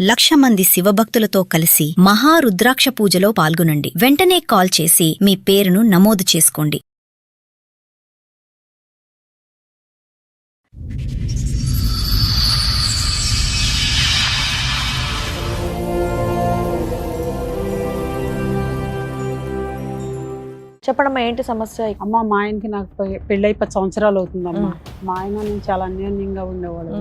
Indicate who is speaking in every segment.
Speaker 1: 1,00,000 మంది శివభక్తులతో కలిసి మహారుద్రాక్ష పూజలో పాల్గొనండి. వెంటనే కాల్ చేసి మీ పేరును నమోదు చేసుకోండి.
Speaker 2: చెప్పడమ్మా, ఏంటి సమస్య?
Speaker 3: అమ్మ, మా ఆయనకి నాకు పెళ్ళై 10 సంవత్సరాలు అవుతుందమ్మా. మా ఆయన నేను చాలా అన్యోన్యంగా ఉండేవాడు.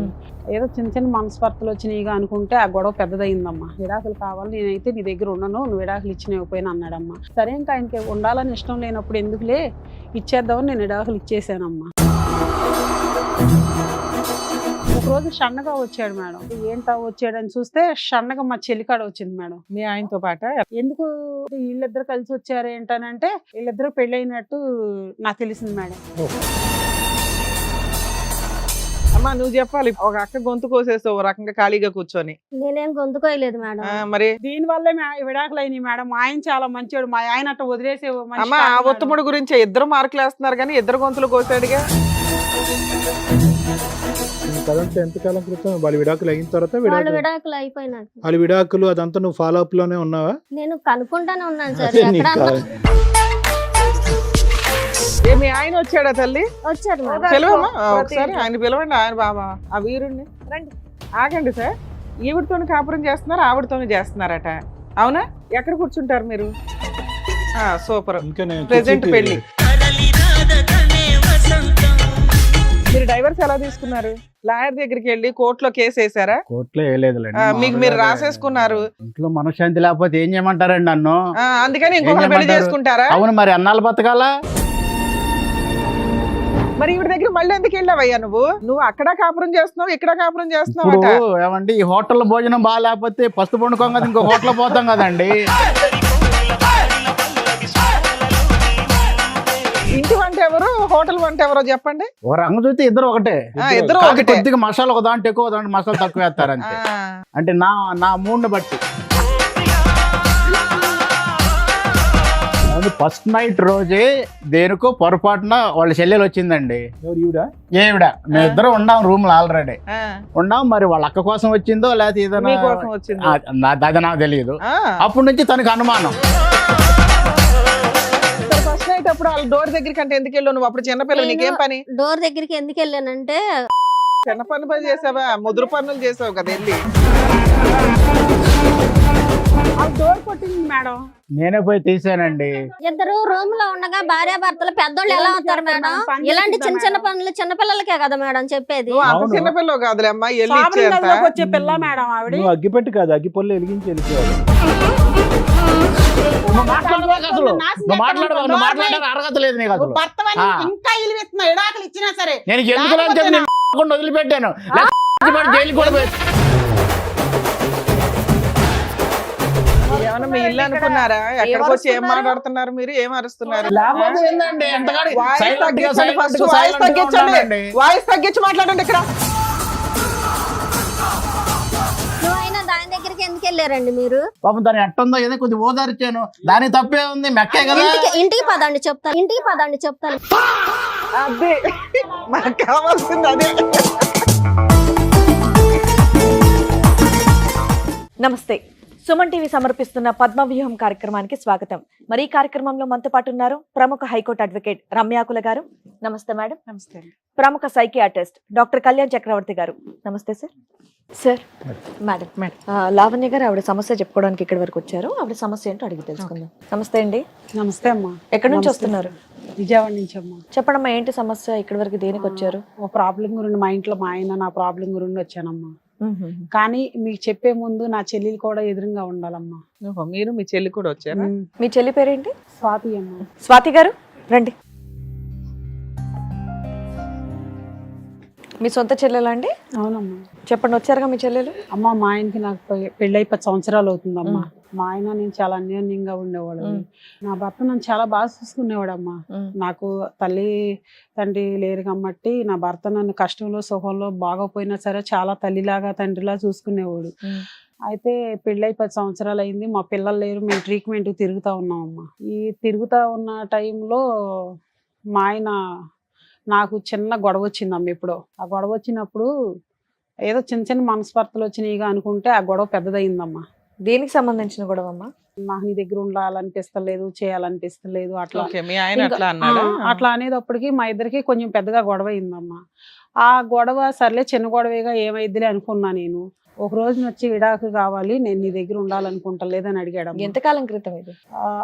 Speaker 3: ఏదో చిన్న చిన్న మనస్పర్ధలు వచ్చినాయిగా అనుకుంటే ఆ గొడవ పెద్దదయిందమ్మా. విడాకులు కావాలి, నేనైతే నీ దగ్గర ఉండను, నువ్వు విడాకులు ఇచ్చినకపోయినా అన్నాడమ్మా. సరే, ఇంకా ఆయనకి ఉండాలని ఇష్టం లేనప్పుడు ఎందుకులే ఇచ్చేద్దామని నేను విడాకులు ఇచ్చేసానమ్మా. ఒకరోజు షన్నగా వచ్చాడు మేడం. ఏంటా వచ్చాడని చూస్తే షన్నగా మా చెల్లికాడ వచ్చింది మేడం.
Speaker 4: మీ ఆయనతో పాట
Speaker 3: ఎందుకు వీళ్ళిద్దరు కలిసి వచ్చారు ఏంటనంటే వీళ్ళిద్దరు పెళ్ళైనట్టు నాకు తెలిసింది మేడం.
Speaker 4: అమ్మా, నువ్వు చెప్పాలి. ఒక అక్క గొంతు కోసేస్తావు ఓ రకంగా ఖాళీగా కూర్చొని.
Speaker 5: నేనేం గొంతుకోయలేదు మేడం.
Speaker 4: మరి
Speaker 3: దీని వల్లే విడాకులు అయినాయి మేడం. మా ఆయన చాలా మంచివాడు, మా ఆయన అట్ట వదిలేసే
Speaker 4: అమ్మా, ఆ ఉత్తముడు గురించి ఇద్దరు మార్కులు వేస్తున్నారు కానీ ఇద్దరు గొంతులు కోసాడుగా.
Speaker 6: ఎంతకాలం క్రితం వాళ్ళు విడాకులు అయిన తర్వాత
Speaker 5: వాళ్ళు విడాకులు అయిపోయినాక
Speaker 6: వాళ్ళు విడాకులు అదంతా నువ్వు ఫాలో అప్ లోనే ఉన్నావా?
Speaker 5: నేను కనుక్కుంటానే ఉన్నాను సార్.
Speaker 6: అదే నీకు
Speaker 5: ఎక్కడ
Speaker 6: కావాలి.
Speaker 4: మీ ఆయన వచ్చాడా తల్లి?
Speaker 5: వచ్చారు మేడం.
Speaker 4: పిలవమ్మా ఒకసారి, ఆయన పిలవండి. ఆయన బాబా ఆ వీరుణ్ణి రండి. ఆగండి సార్, ఈవిడతో కాపురం చేస్తున్నారు, ఆవిడతోనే చేస్తున్నారట, అవునా? ఎక్కడ కూర్చుంటారు మీరు? సూపర్.
Speaker 6: ఇంకా నేను
Speaker 4: ప్రెసెంట్ పెళ్లి. మీరు డైవర్స్ ఎలా తీసుకున్నారు? లాయర్ దగ్గరికి వెళ్ళి కోర్టులో కేసు వేసారా?
Speaker 7: కోర్టులో వేయలేదులేండి.
Speaker 4: మీకు మీరు రాసేసుకున్నారు.
Speaker 7: ఇంట్లో మనశ్శాంతి లేకపోతే ఏం చేయమంటారండి నన్ను?
Speaker 4: అందుకని ఇంకొక పెళ్లి
Speaker 7: చేయమంటారు?
Speaker 4: చేసుకుంటారా?
Speaker 7: అవును, మరి అన్నాళ్ళు బతకాలా?
Speaker 4: మరి ఈవిడ దగ్గర మళ్ళీ ఎందుకు వెళ్ళావయ్యా? నువ్వు అక్కడ కాపురం చేస్తున్నావు, ఇక్కడ కాపురం చేస్తున్నావు.
Speaker 7: ఇప్పుడు ఏమండి, ఈ హోటల్ భోజనం బాగా లేకపోతే పస్తు పండుకోం కదా, ఇంకో హోటల్ పోతాం కదండి.
Speaker 4: ఇంటి వంట ఎవరు, హోటల్ వంట ఎవరో చెప్పండి.
Speaker 7: ఓ రంగు చూస్తే ఇద్దరు ఒకటే.
Speaker 4: ఇద్దరు
Speaker 7: కాదు,
Speaker 4: ఒకటే.
Speaker 7: కొద్దిగా మసాలా ఒక దాంట్లో ఎక్కువ, దాంట్లో మసాలా తక్కువ వేస్తారు అంతే. అంటే నా మూడ్ని బట్టి. ఫస్ట్ నైట్ రోజే దేనికో పొరపాటున వాళ్ళ చెల్లెలు వచ్చిందండి. ఏవిడ మేమిద్దరం ఉన్నాం రూమ్ లో ఆల్రెడీ ఉన్నాం. మరి వాళ్ళ అక్క కోసం వచ్చిందో లేకపోతే ఏదైనా
Speaker 4: మీకోసం వచ్చిందో?
Speaker 7: అది నాకు తెలియదు. అప్పటి నుంచి తనకు అనుమానం.
Speaker 4: ఫస్ట్ నైట్ అప్పుడు వాళ్ళ డోర్ దగ్గరికి అంటే ఎందుకు వెళ్ళావు నువ్వు? అప్పుడు చిన్నపిల్లలు, నీకేం పని?
Speaker 5: డోర్ దగ్గరికి ఎందుకు వెళ్ళానంటే
Speaker 4: చిన్న పని చేసావా? ముదురు పనులు చేసావు కదా వెళ్ళి.
Speaker 3: డోర్ కొట్టింది మేడం.
Speaker 7: నేనే పోయి తీసానండి.
Speaker 5: ఇద్దరు రూమ్ లో ఉండగా భార్యాభర్తలు పెద్దోళ్ళు ఎలా అవుతారు మేడం? ఇలాంటి చిన్న చిన్న పనులు చిన్నపిల్లలకే కదా మేడం చెప్పేది.
Speaker 4: నువ్వు అంత చిన్నపిల్లవు కాదులే అమ్మా, వెళ్ళి ఇచ్చేంత.
Speaker 3: వచ్చే పిల్ల మేడం ఆవిడ.
Speaker 6: నువ్వు అగ్గిపెట్టి కాదు, అగ్గిపొల్లు వెలిగించి వెళ్ళిపోవాలి.
Speaker 7: అర్హత లేదు నీకు అసలు.
Speaker 3: ఇంకా ఇల్లు ఇడాకులు ఇచ్చినా సరే
Speaker 7: నేను ఎందుకు వదిలిపెట్టాను. జైలు కూడా
Speaker 4: ఏమన్నా మీ ఇల్లు అనుకున్నారా? ఎక్కడికి వచ్చి ఏం మాట్లాడుతున్నారు మీరు? ఏం అరుస్తున్నారు? వాయిస్ తగ్గించి మాట్లాడండి. ఇక్కడ
Speaker 5: నువ్వైనా దాని దగ్గరికి ఎందుకు వెళ్ళారండి మీరు?
Speaker 7: పాపం దాని ఎట్టుందో ఏదో కొద్దిగా ఓదార్చాను. దాని తప్పే ఉంది, మెక్కే కదా.
Speaker 5: ఇంటికి పదండి చెప్తాను. ఇంటికి పదండి చెప్తాను.
Speaker 4: అదే మనకు కావాల్సింది, అదే.
Speaker 2: నమస్తే. సుమన్ టీవీ సమర్పిస్తున్న పద్మవ్యూహం కార్యక్రమానికి స్వాగతం. మరి ఈ కార్యక్రమంలో మనతో పాటు ఉన్నారు ప్రముఖ హైకోర్టు అడ్వకేట్ రమ్యాకుల గారు. నమస్తే మేడం.
Speaker 4: నమస్తే.
Speaker 2: ప్రముఖ సైకియాట్రిస్ట్ డాక్టర్ కళ్యాణ్ చక్రవర్తి గారు. నమస్తే సార్. సార్, మేడం లావణ్య గారు ఆవిడ సమస్య చెప్పుకోవడానికి ఇక్కడి వరకు వచ్చారు. ఆవిడ సమస్య ఏంటో అడిగి తెలుసుకుందాం. నమస్తే అండి.
Speaker 3: నమస్తే అమ్మా.
Speaker 2: ఎక్కడి నుంచి వస్తున్నారు?
Speaker 3: విజయవాడ నుంచి అమ్మా.
Speaker 2: చెప్పడమ్మా, ఏంటి సమస్య? ఇక్కడి వరకు దేనికి వచ్చారు?
Speaker 3: ఒక ప్రాబ్లం గురించి మా ఇంట్లో మా ఆయన నా ప్రాబ్లం గురించి వచ్చానమ్మా. కానీ మీకు చెప్పే ముందు నా చెల్లెలు కూడా ఎదురుగా ఉండాలమ్మా.
Speaker 4: మీరు మీ చెల్లి కూడా వచ్చారా?
Speaker 2: మీ చెల్లి పేరేంటి?
Speaker 3: స్వాతి అమ్మా.
Speaker 2: స్వాతి గారు రండి. మీ సొంత చెల్లెలా అండి?
Speaker 3: అవునమ్మా.
Speaker 2: చెప్పండి, వచ్చారుగా మీ చెల్లెలు.
Speaker 3: అమ్మ, మా ఆయనకి నాకు పెళ్ళై 10 సంవత్సరాలు అవుతుందమ్మా. మా ఆయన నేను చాలా అన్యోన్యంగా ఉండేవాడు. నా భర్త నన్ను చాలా బాగా చూసుకునేవాడమ్మా. నాకు తల్లి తండ్రి లేరు కాబట్టి నా భర్త నన్ను కష్టంలో సుఖంలో బాగోపోయినా సరే చాలా తల్లిలాగా తండ్రిలా చూసుకునేవాడు. అయితే పెళ్ళై 10 సంవత్సరాలు అయింది. మా పిల్లలు లేరు, మేము ట్రీట్మెంట్ తిరుగుతూ ఉన్నామమ్మా. ఈ తిరుగుతూ ఉన్న టైంలో మా ఆయన నాకు చిన్న గొడవ వచ్చిందమ్మ. ఎప్పుడో ఆ గొడవ వచ్చినప్పుడు ఏదో చిన్న చిన్న మనస్పర్ధలు వచ్చినాయిగా అనుకుంటే ఆ గొడవ పెద్దదయిందమ్మా.
Speaker 2: దేనికి సంబంధించిన గొడవ అమ్మా?
Speaker 3: నాకు నీ దగ్గర ఉండాలనిపిస్తలేదు, చేయాలనిపిస్తలేదు అట్లా.
Speaker 4: ఓకే, మీ ఆయన
Speaker 3: ఇంకా,
Speaker 4: అట్లా అన్నాడా?
Speaker 3: అట్లా అనేటప్పటికి మా ఇద్దరికి కొంచెం పెద్దగా గొడవ అయిందమ్మా. ఆ గొడవ సర్లే చిన్న గొడవేగా ఏమైద్దిలే అనుకున్నా నేను. ఒక రోజున వచ్చి విడాకు కావాలి, నేను నీ దగ్గర ఉండాలనుకుంటా లేదని అడిగాడు.
Speaker 2: ఎంతకాలం క్రితం ఇది?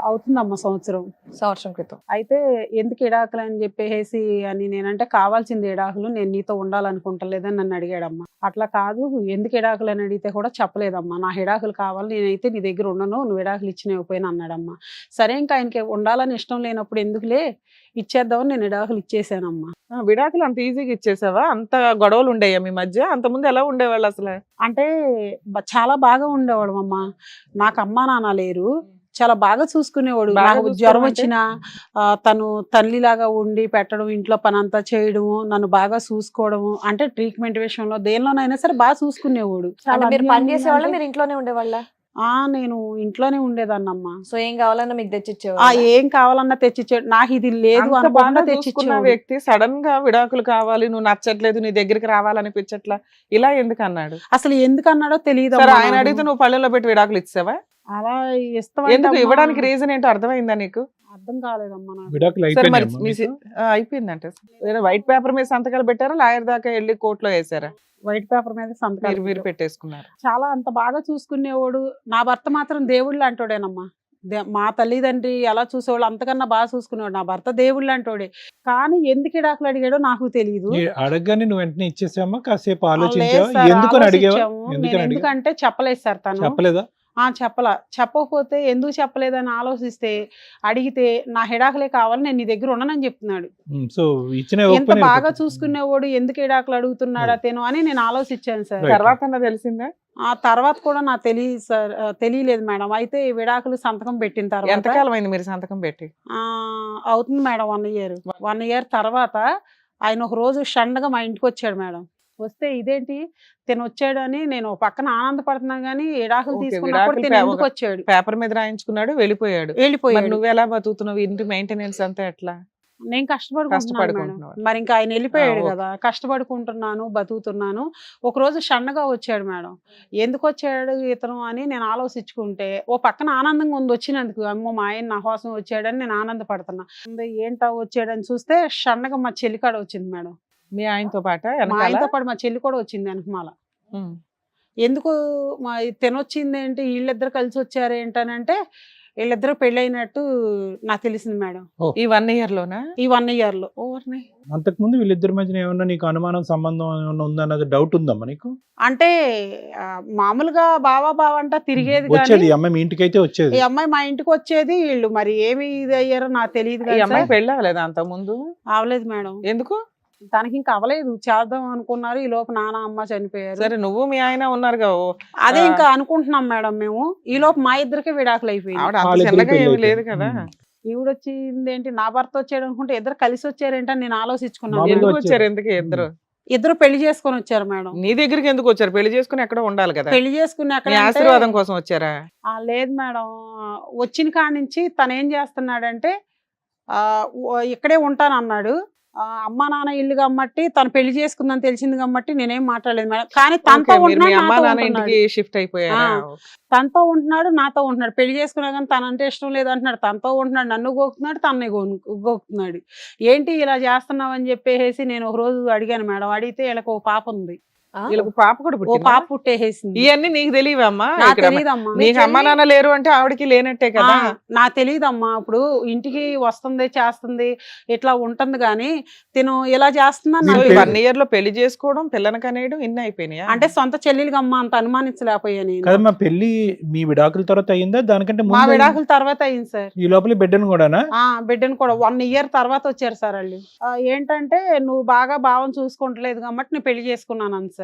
Speaker 3: అవుతుందమ్మా సంవత్సరం
Speaker 2: క్రితం.
Speaker 3: అయితే ఎందుకు విడాకులు అని చెప్పేసి అని నేనంటే కావాల్సింది విడాకులు, నేను నీతో ఉండాలనుకుంటలేదని నన్ను అడిగాడమ్మా. అట్లా కాదు, ఎందుకు విడాకులు అని అడిగితే కూడా చెప్పలేదమ్మా. నా విడాకులు కావాలి, నేనైతే నీ దగ్గర ఉండను, నువ్వు విడాకులు ఇచ్చినకపోయినా అన్నాడమ్మా. సరే ఇంకా ఆయనకి ఉండాలని ఇష్టం లేనప్పుడు ఎందుకులే ఇచ్చేద్దామని నేను విడాకులు ఇచ్చేసానమ్మా.
Speaker 4: విడాకులు అంత ఈజీగా ఇచ్చేసావా? అంత గొడవలు ఉండేయా మీ మధ్య? అంత ముందు ఎలా ఉండేవాళ్ళు అసలు?
Speaker 3: అంటే చాలా బాగా ఉండేవాడు అమ్మా. నాకు అమ్మా నాన్న లేరు, చాలా బాగా చూసుకునేవాడు.
Speaker 4: బాగా
Speaker 3: నాకు జ్వరం
Speaker 4: చూసుకోవడం
Speaker 3: వచ్చినా తను తల్లిలాగా ఉండి పెట్టడం, ఇంట్లో పని అంతా చేయడము, నన్ను బాగా చూసుకోవడము, అంటే ట్రీట్మెంట్ విషయంలో దేనిలోనైనా సరే బాగా చూసుకునేవాడు.
Speaker 2: అంటే మీరు పని చేసేవాళ్ళ,
Speaker 3: అంటే-
Speaker 2: మీరు ఇంట్లోనే ఉండేవాళ్ళ?
Speaker 3: నేను ఇంట్లోనే ఉండేదాన్నమ్మా.
Speaker 2: సో ఏం కావాలన్నా మీకు తెచ్చిచ్చేవాళ్ళ?
Speaker 3: ఏం కావాలన్నా తెచ్చిచ్చాడు. నాకు ఇది లేదు
Speaker 4: అంత
Speaker 3: అనుకున్నా
Speaker 4: బాగా చూసుకున్న
Speaker 3: తెచ్చిచ్చేవాడు.
Speaker 4: వ్యక్తి సడన్ గా విడాకులు కావాలి, నువ్వు నచ్చట్లేదు, నీ దగ్గరికి రావాలనిపించట్లా, ఇలా ఎందుకు అన్నాడు?
Speaker 3: అసలు ఎందుకు అన్నాడో తెలియదు.
Speaker 4: సరే, ఆయన అడిగితే నువ్వు పళ్ళెంలో పెట్టి విడాకులు ఇచ్చావా?
Speaker 3: అలా
Speaker 4: ఎందుకు
Speaker 3: ఇస్తాం
Speaker 4: ఇవ్వడానికి రీజన్ ఏంటో అర్థమైందా నీకు?
Speaker 3: అర్థం కాలేదమ్మా నాకు.
Speaker 6: విడాకులు
Speaker 4: సరే మరి
Speaker 6: అయిపోయినాయమ్మా
Speaker 4: అయిపోయిందంటే వైట్ పేపర్ మీద సంతకాలు పెట్టారా, లాయర్ దాకా వెళ్ళి కోర్టులో వేసారా?
Speaker 3: వైట్ పేపర్ మీద సంతకాలు
Speaker 4: మీరు పెట్టేసుకున్నారు.
Speaker 3: చాలా అంత బాగా చూసుకునేవాడు. నా భర్త మాత్రం దేవుళ్ళు అంటాడేనమ్మా. మా తల్లిదండ్రి ఎలా చూసేవాళ్ళు అంతకన్నా బాగా చూసుకునేవాడు. నా భర్త దేవుళ్ళు అంటాడే. కానీ ఎందుకు విడాకులు అడిగాడో నాకు తెలియదు.
Speaker 6: అడగగానే నువ్వు వెంటనే ఇచ్చేసావా? కాసేపు
Speaker 3: లేదు
Speaker 6: ఆలోచించావా?
Speaker 3: సార్,
Speaker 6: ఎందుకని అడిగావా?
Speaker 3: ఆలోచించాము.
Speaker 6: ఎందుకని
Speaker 3: నేను
Speaker 6: అడిగావా?
Speaker 3: ఎందుకంటే చెప్పలేదు సార్ తను.
Speaker 6: చెప్పలేదా?
Speaker 3: చెప్పకపోతే ఎందుకు చెప్పలేదని ఆలోచిస్తే అడిగితే నా విడాకులే కావాలి, నేను నీ దగ్గర ఉండనని చెప్తున్నాడు.
Speaker 6: సో ఇచ్చిన
Speaker 3: ఎంత బాగా చూసుకునేవాడు, ఎందుకు విడాకులు అడుగుతున్నాడు అతను అని నేను ఆలోచించాను సార్.
Speaker 6: Right.
Speaker 4: తర్వాత తెలిసిందా?
Speaker 3: ఆ తర్వాత కూడా నాకు తెలియదు సార్, తెలియలేదు మేడం. అయితే ఈ విడాకులు సంతకం పెట్టిన తర్వాత
Speaker 4: ఎంతకాలం అయింది మీరు సంతకం పెట్టి?
Speaker 3: అవుతుంది మేడం 1 year తర్వాత ఆయన ఒక రోజు షండగా మా ఇంటికి వచ్చాడు మేడం. వస్తే ఇదేంటి తిను వచ్చాడని నేను ఒక పక్కన ఆనందపడుతున్నాను, కానీ విడాకులు
Speaker 4: Okay,
Speaker 3: తీసుకున్నప్పుడు
Speaker 4: విడాకులు
Speaker 3: తిను ఎందుకు వచ్చాడు?
Speaker 4: పేపర్ మీద రాయించుకున్నాడు, వెళ్ళిపోయాడు. మరి
Speaker 3: వెళ్ళిపోయాడు.
Speaker 4: నువ్వు ఎలా బతుకుతున్నావు? ఇంటి మెయింటెనెన్స్ అంతా ఎట్లా?
Speaker 3: నేను కష్టపడుకుంటున్నాను మేడం.
Speaker 4: కష్టపడుకుంటున్నావు.
Speaker 3: మరి ఇంకా ఆయన వెళ్ళిపోయాడు
Speaker 4: ఓకే.
Speaker 3: కదా, కష్టపడుకుంటున్నాను, బతుకుతున్నాను. ఒక రోజు షన్నగా వచ్చాడు మేడం. ఎందుకు వచ్చాడు ఇతను అని నేను ఆలోచించుకుంటే ఓ పక్కన ఆనందంగా ఉంది వచ్చినందుకు. అమ్మో మా ఆయన నా కోసం వచ్చాడని నేను ఆనందపడుతున్నా. ఏంటా వచ్చాడని చూస్తే షన్నగా మా చెల్లికాడ వచ్చింది మేడం.
Speaker 4: మీ ఆయనతో పాట
Speaker 3: మా ఆయనతో పాటు మా చెల్లి కూడా వచ్చింది వెనకమాల. ఎందుకు మా తినొచ్చింది ఏంటి, వీళ్ళిద్దరు కలిసి వచ్చారు ఏంటనంటే వీళ్ళిద్దరు పెళ్ళైనట్టు నాకు తెలిసింది మేడం.
Speaker 4: ఈ 1 year లోనా?
Speaker 3: ఈ 1 year లో.
Speaker 6: అంతకుముందు వీళ్ళిద్దరి మధ్యన ఏమన్నా నీకు అనుమానం, సంబంధం ఏమన్నా ఉందన్నది డౌట్ ఉందమ్మా నీకు?
Speaker 3: అంటే మామూలుగా బావా అంట తిరిగేది
Speaker 6: వచ్చేది
Speaker 3: కానీ
Speaker 6: ఈ అమ్మాయి మీ ఇంటికైతే వచ్చేది.
Speaker 3: ఈ అమ్మాయి మా ఇంటికి వచ్చేది. వీళ్ళు మరి ఏమి ఇది అయ్యారో నాకు తెలియదు
Speaker 4: ఈ
Speaker 3: కదా
Speaker 4: అమ్మాయి
Speaker 3: సార్.
Speaker 4: పెళ్ళి అవ్వలేదా అంత ముందు?
Speaker 3: అవలేదు మేడం.
Speaker 4: ఎందుకు?
Speaker 3: తనకి ఇంకా అవలేదు, చేద్దాం అనుకున్నారు. ఈ లోపు నాన్న అమ్మ చనిపోయారు.
Speaker 4: సరే, నువ్వు మీ ఆయన ఉన్నారుగా.
Speaker 3: అదే ఇంకా అనుకుంటున్నాం మేడం మేము. ఈ లోపు మా ఇద్దరికి విడాకులు అయిపోయింది.
Speaker 4: ఆవిడ అంత
Speaker 6: వాళ్ళిద్దరికీ
Speaker 4: చిన్నగా ఏమీ
Speaker 6: పెళ్ళి
Speaker 4: లేదు
Speaker 6: అయిపోయింది.
Speaker 4: కదా.
Speaker 3: ఈవిడొచ్చింది ఏంటి, నా భర్త వచ్చాడు అనుకుంటే ఇద్దరు కలిసి వచ్చారేంటని నేను ఆలోచించుకున్నాను.
Speaker 6: మామూలుగా
Speaker 4: ఎందుకు
Speaker 3: మేడం.
Speaker 4: వచ్చారు? ఎందుకు ఇద్దరు?
Speaker 3: ఇద్దరు పెళ్లి చేసుకొని వచ్చారు మేడం.
Speaker 4: నీ దగ్గరికి ఎందుకు వచ్చారు? పెళ్లి చేసుకుని ఎక్కడో ఉండాలి కదా.
Speaker 3: పెళ్లి చేసుకుని
Speaker 4: నీ ఆశీర్వాదం కోసం వచ్చారా?
Speaker 3: లేదు మేడం. వచ్చిన కాడి నుంచి తను ఏం చేస్తున్నాడంటే ఇక్కడే ఉంటాను అన్నాడు. అమ్మా నాన్న ఇల్లు కమ్మట్టి తను పెళ్లి చేసుకుందని తెలిసింది కాబట్టి నేనేం మాట్లాడలేదు మేడం. కానీ తనతో
Speaker 4: ఓకే, మీరు మీ
Speaker 3: ఉంటున్నాడు,
Speaker 4: అమ్మా
Speaker 3: నాతో
Speaker 4: నాన్న
Speaker 3: ఉంటున్నాడు.
Speaker 4: ఇంటికి షిఫ్ట్ అయిపోయారా?
Speaker 3: తనతో ఉంటున్నాడు, నాతో ఉంటున్నాడు. పెళ్లి చేసుకున్నా కానీ తనంటే ఇష్టం లేదు అంటున్నాడు. తనతో ఉంటున్నాడు, నన్ను గోకుతున్నాడు, తనని గోకుతున్నాడు. ఏంటి ఇలా చేస్తున్నావు అని చెప్పేసి నేను ఒక రోజు అడిగాను మేడం. అడిగితే వీళ్ళకి ఒక పాప ఉంది.
Speaker 4: వీళ్ళకి పాప కూడా
Speaker 3: ఓ
Speaker 4: పుట్టిందా?
Speaker 3: పాప పుట్టేసింది.
Speaker 4: ఇవన్నీ నీకు తెలియవమ్మా?
Speaker 3: నాకు తెలియదమ్మా.
Speaker 4: నీకు అమ్మా నాన్న లేరు అంటే ఆవిడకి లేనట్టే కదా.
Speaker 3: నాకు తెలియదమ్మా. ఇప్పుడు ఇంటికి వస్తుంది, చేస్తుంది, ఇట్లా ఉంటుంది. కానీ తిను ఇలా చేస్తున్నా
Speaker 6: నీకు
Speaker 3: నాకు
Speaker 6: తెలియదు.
Speaker 4: 1 year లో పెళ్లి చేసుకోవడం, పిల్లని కనేయడం, ఇన్ని అయిపోయినాయా?
Speaker 3: అంటే సొంత చెల్లెలిగా అమ్మ అంత అనుమానించలేకపోయా నేను.
Speaker 6: కదమ్మా, పెళ్లి మీ విడాకుల తర్వాత అయ్యిందా దానికంటే
Speaker 3: మా
Speaker 6: ముందు అయిందా?
Speaker 3: విడాకుల తర్వాత అయింది సార్.
Speaker 6: ఈ లోపల బిడ్డను కూడానా?
Speaker 3: బిడ్డను కూడా 1 year తర్వాత వచ్చారు సార్ వాళ్ళు. ఏంటంటే నువ్వు బాగా భావం చూసుకుంటలేదు కాబట్టి నేను పెళ్లి చేసుకున్నాను అని సార్.